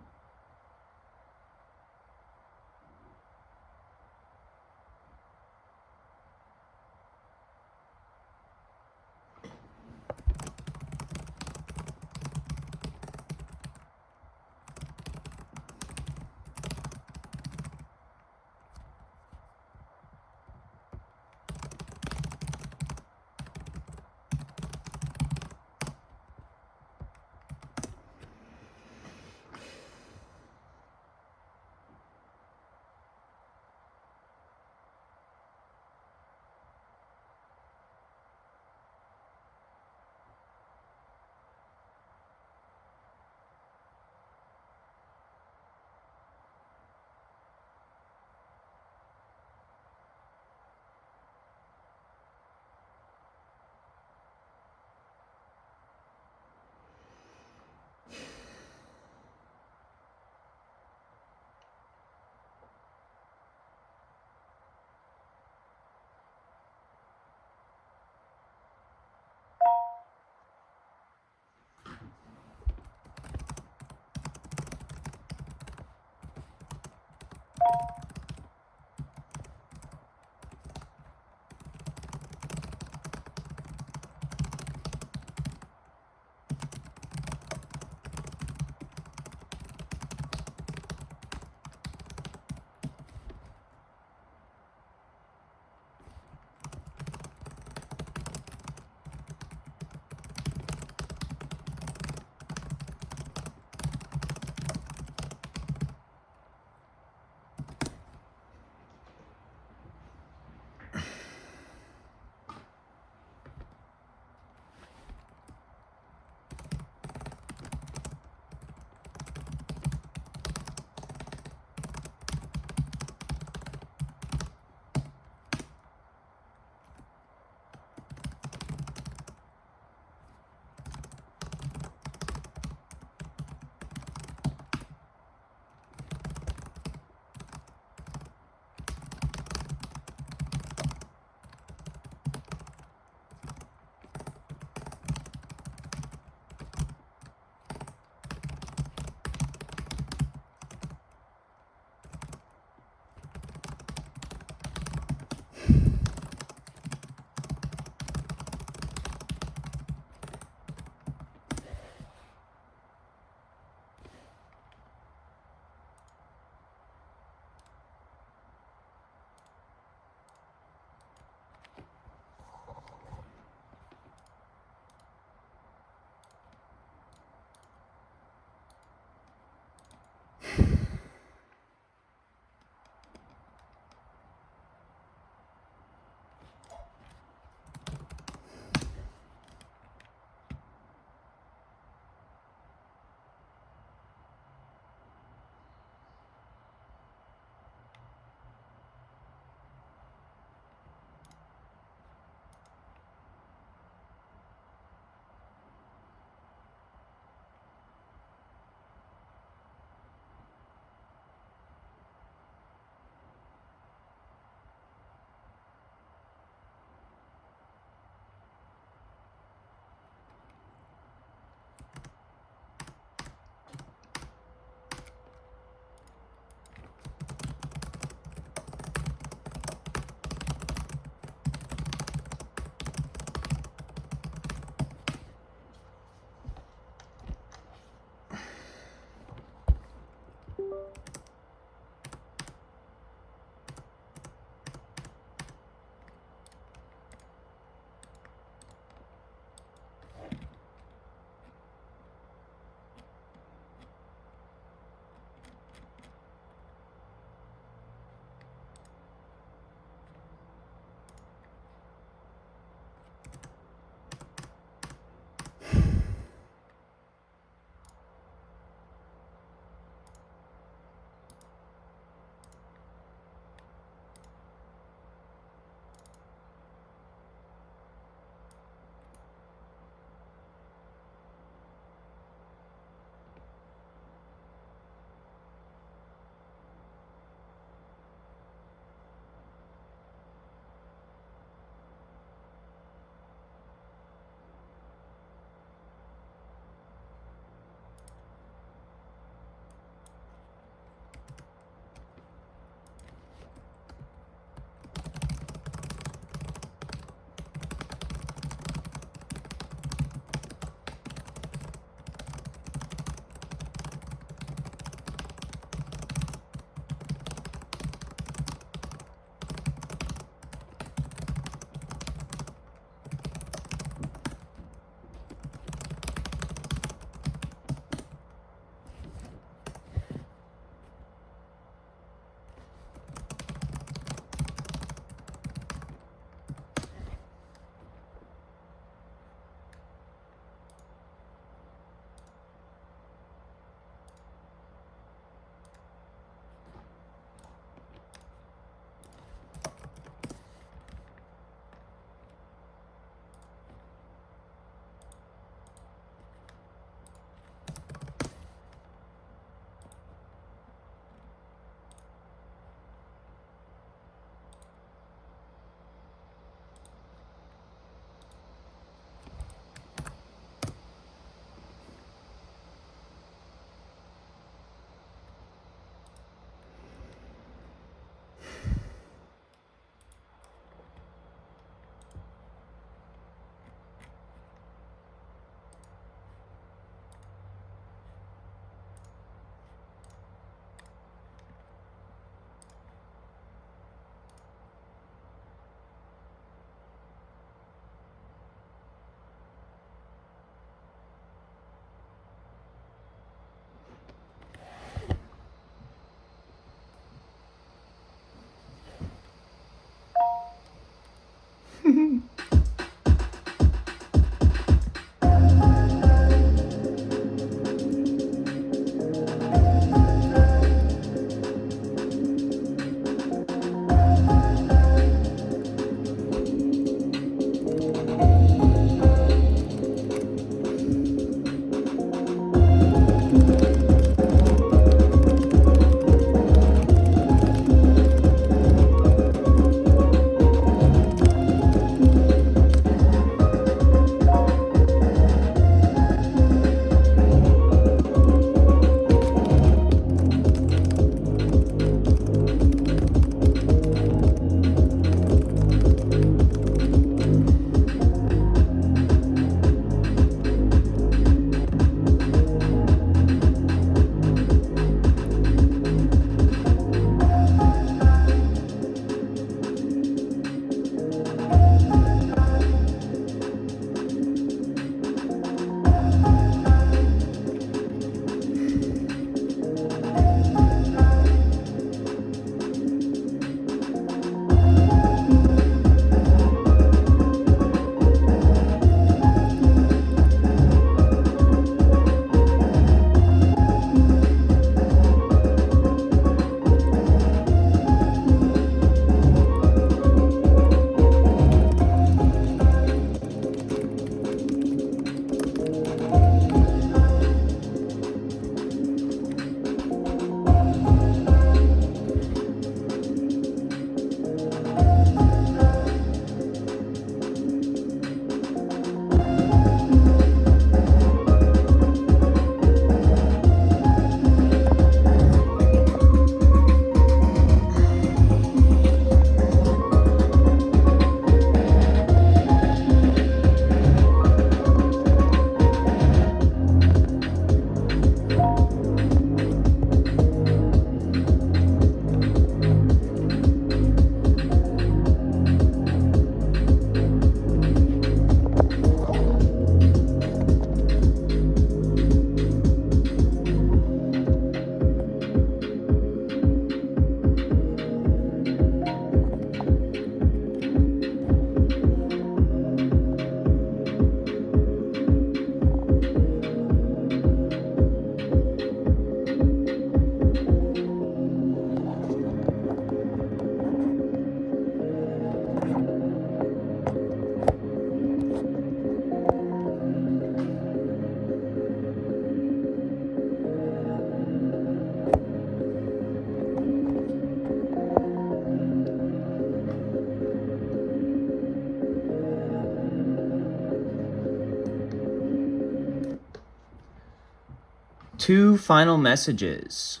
2 final messages.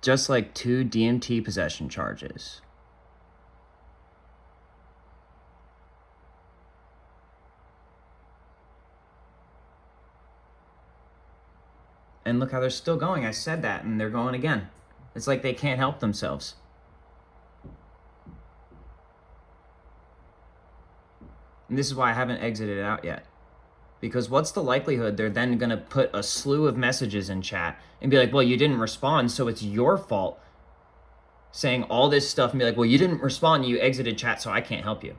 Just like 2 DMT possession charges. And look how they're still going. I said that, and they're going again. It's like they can't help themselves. And this is why I haven't exited it out yet. Because what's the likelihood they're then going to put a slew of messages in chat and be like, well, you didn't respond, so it's your fault. Saying all this stuff and be like, well, you didn't respond, you exited chat, so I can't help you.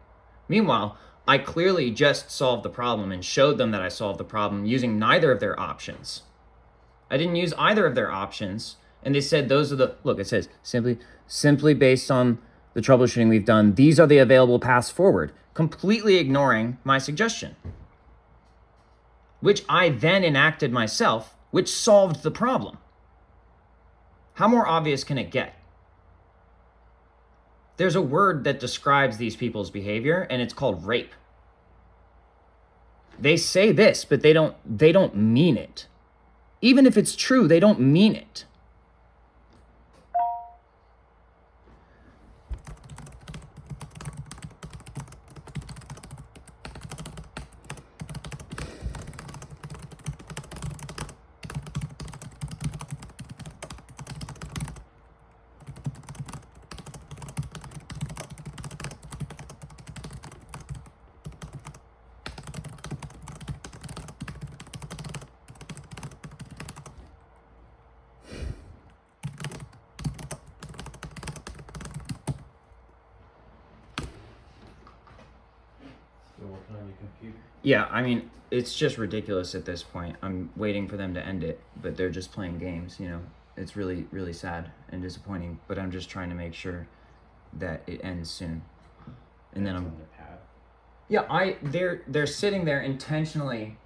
Meanwhile, I clearly just solved the problem and showed them that I solved the problem using neither of their options. I didn't use either of their options, and they said those are the, look, it says, simply based on the troubleshooting we've done, these are the available paths forward, completely ignoring my suggestion, which I then enacted myself, which solved the problem. How more obvious can it get? There's a word that describes these people's behavior, and it's called rape. They say this, but they don't mean it. Even if it's true, they don't mean it. Still working on your computer? Yeah, I mean, it's just ridiculous at this point. I'm waiting for them to end it, but they're just playing games, you know. It's really, really sad and disappointing, but I'm just trying to make sure that it ends soon. And then It's I'm on the pad. yeah, they're sitting there intentionally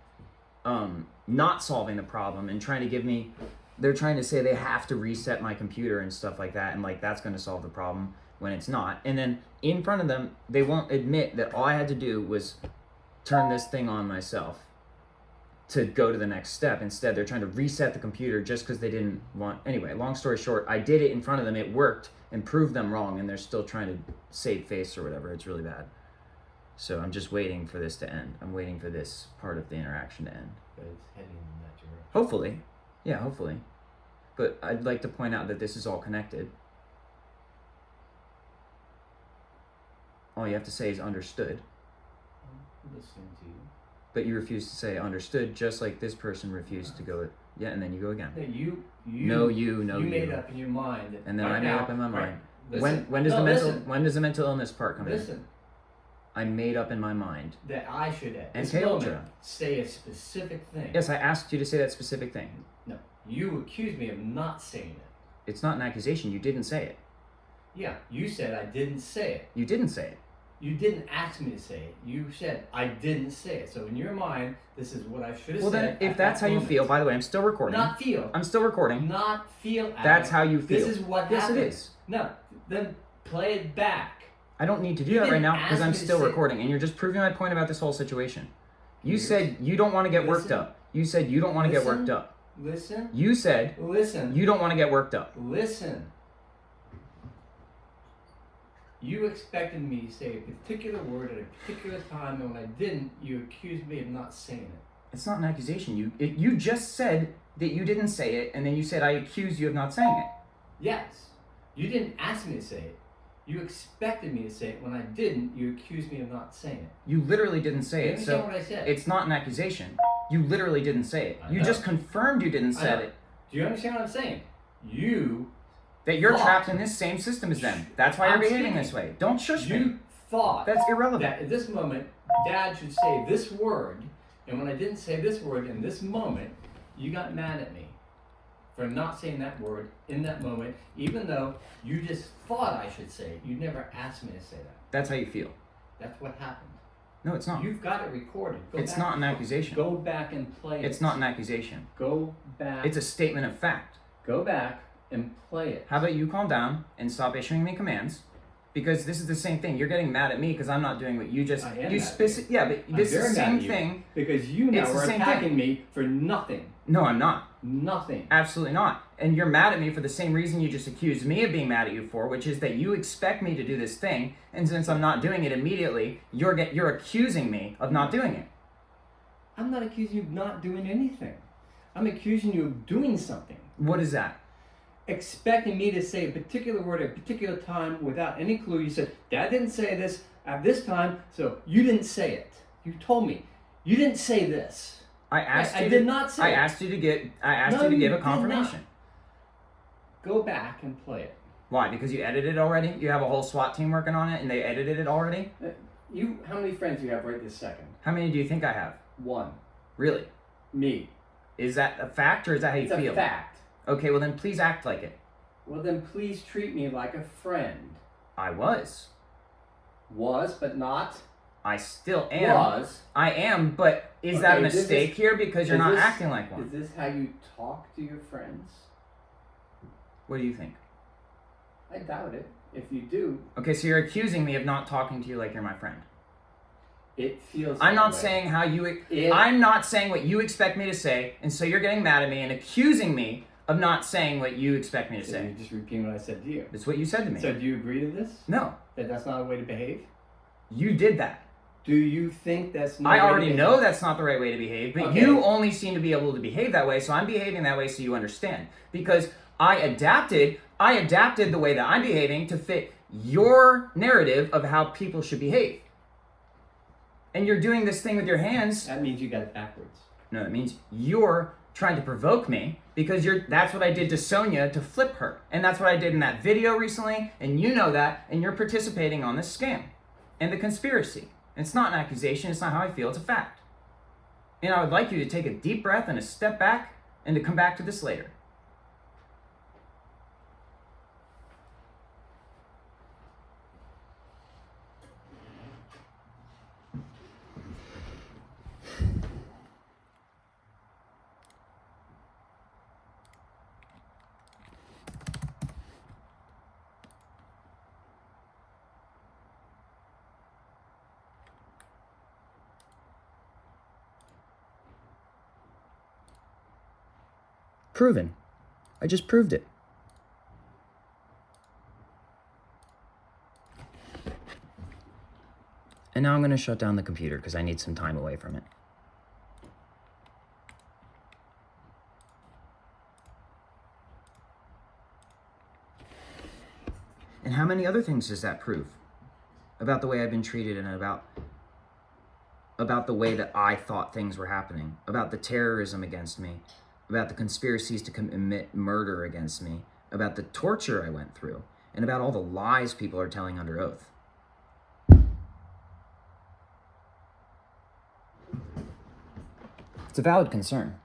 not solving the problem and trying to give me, they're trying to say they have to reset my computer and stuff like that, and like that's going to solve the problem when it's not. And then in front of them, they won't admit that all I had to do was turn this thing on myself to go to the next step. Instead, they're trying to reset the computer just because they didn't want. Anyway, long story short, I did it in front of them, it worked, and proved them wrong, and they're still trying to save face or whatever. It's really bad. So I'm just waiting for this to end. I'm waiting for this part of the interaction to end. But it's heading in that direction. Hopefully. Yeah, hopefully. But I'd like to point out that this is all connected. All you have to say is understood. I'm listening to you. But you refuse to say understood, just like this person refused to go. Yeah, and then you go again. No, you You made up in your mind that And then right I made now, up in my right, mind. listen, When does no, listen, when does the mental illness part come in? listen, I made up in my mind. that I should at And this K moment Ultra. say a specific thing. Yes, I asked you to say that specific thing. No, you accused me of not saying it. It's not an accusation. You didn't say it. Yeah, you said I didn't say it. You didn't say it. You didn't ask me to say it. You said I didn't say it. So in your mind, this is what I should have Well, said. then, if at that's that how you moment. feel, by the way, I'm still recording. Not feel. I'm still recording. Not feel. That's Adam. how you feel. This is what Yes, happened. it is. No, then play it back. I don't need to do You that right didn't now because ask I'm me to still say- recording, and you're just proving my point about this whole situation. You Here's- said you don't want to get worked Listen. up. You said you don't want to get Listen. worked up. Listen. You said Listen. you don't want to get worked up. Listen. You expected me to say a particular word at a particular time, and when I didn't, you accused me of not saying it. It's not an accusation. You just said that you didn't say it, and then you said I accuse you of not saying it. Yes. You didn't ask me to say it. You expected me to say it. When I didn't, you accused me of not saying it. You literally didn't say You it. understand So what I said? it's not an accusation. You literally didn't say it. I You know. just confirmed you didn't I say know. it. Do you understand what I'm saying? You That you're Thought. trapped in this same system as them. That's why you're I'm behaving speaking. this way. Don't shush me. You thought That's irrelevant. that at this moment, Dad should say this word, and when I didn't say this word in this moment, you got mad at me for not saying that word in that moment, even though you just thought I should say it. You never asked me to say that. That's how you feel. That's what happened. No, it's not. You've got it recorded. Go It's back- not an accusation. Go back and play it. It's not an accusation. Go back. It's a statement of fact. Go back and play it. How about you calm down and stop issuing me commands? because this is the same thing. You're getting mad at me because I'm not doing what you just. I am You mad at you. Yeah, but I'm this is very the mad same at you thing. because you now It's the are same attacking thing. me for nothing. No, I'm not. Nothing. Absolutely not. And you're mad at me for the same reason you just accused me of being mad at you for, which is that you expect me to do this thing, and since I'm not doing it immediately, you're accusing me of not doing it. I'm not accusing you of not doing anything. I'm accusing you of doing something. What is that? Expecting me to say a particular word at a particular time without any clue. You said, Dad didn't say this at this time, so you didn't say it. You told me. You didn't say this. I asked I you. did not say I it. asked you to get. I asked No, you to you give a did confirmation. Go back and play it. Why? Because you edited it already. You have a whole SWAT team working on it, and they edited it already. How many friends do you have right this second? How many do you think I have? One. Really? Me. Is that a fact, or is that how you It's feel? a fact. Okay, well then please act like it. Well, then please treat me like a friend. I was. Was, but not. I still am. Was. I am, but is that a Okay, this mistake is- here because you're is not this- acting like Is one? this how you talk to your friends? What do you think? I doubt it. If you do, Okay, so you're accusing me of not talking to you like you're my friend. it feels. I'm that not way. saying how you. It- I'm not saying what you expect me to say, and so you're getting mad at me and accusing me of not saying what you expect me to So say. you're just repeating what I said to you. That's what you said to me. So do you agree to this? No, That that's not a way to behave? you did that. Do you think that's not I a way to already behave? know that's not the right way to behave, but Okay. you only seem to be able to behave that way, so I'm behaving that way so you understand. Because I adapted the way that I'm behaving to fit your narrative of how people should behave. And you're doing this thing with your hands. That means you got it backwards. No, that means you're trying to provoke me because that's what I did to Sonia to flip her. And that's what I did in that video recently, and you know that, and you're participating on this scam and the conspiracy. And it's not an accusation, it's not how I feel, it's a fact. And I would like you to take a deep breath and a step back and to come back to this later. Proven. I just proved it. And now I'm going to shut down the computer because I need some time away from it. And how many other things does that prove? About the way I've been treated and about the way that I thought things were happening, about the terrorism against me, about the conspiracies to commit murder against me, about the torture I went through, and about all the lies people are telling under oath. It's a valid concern.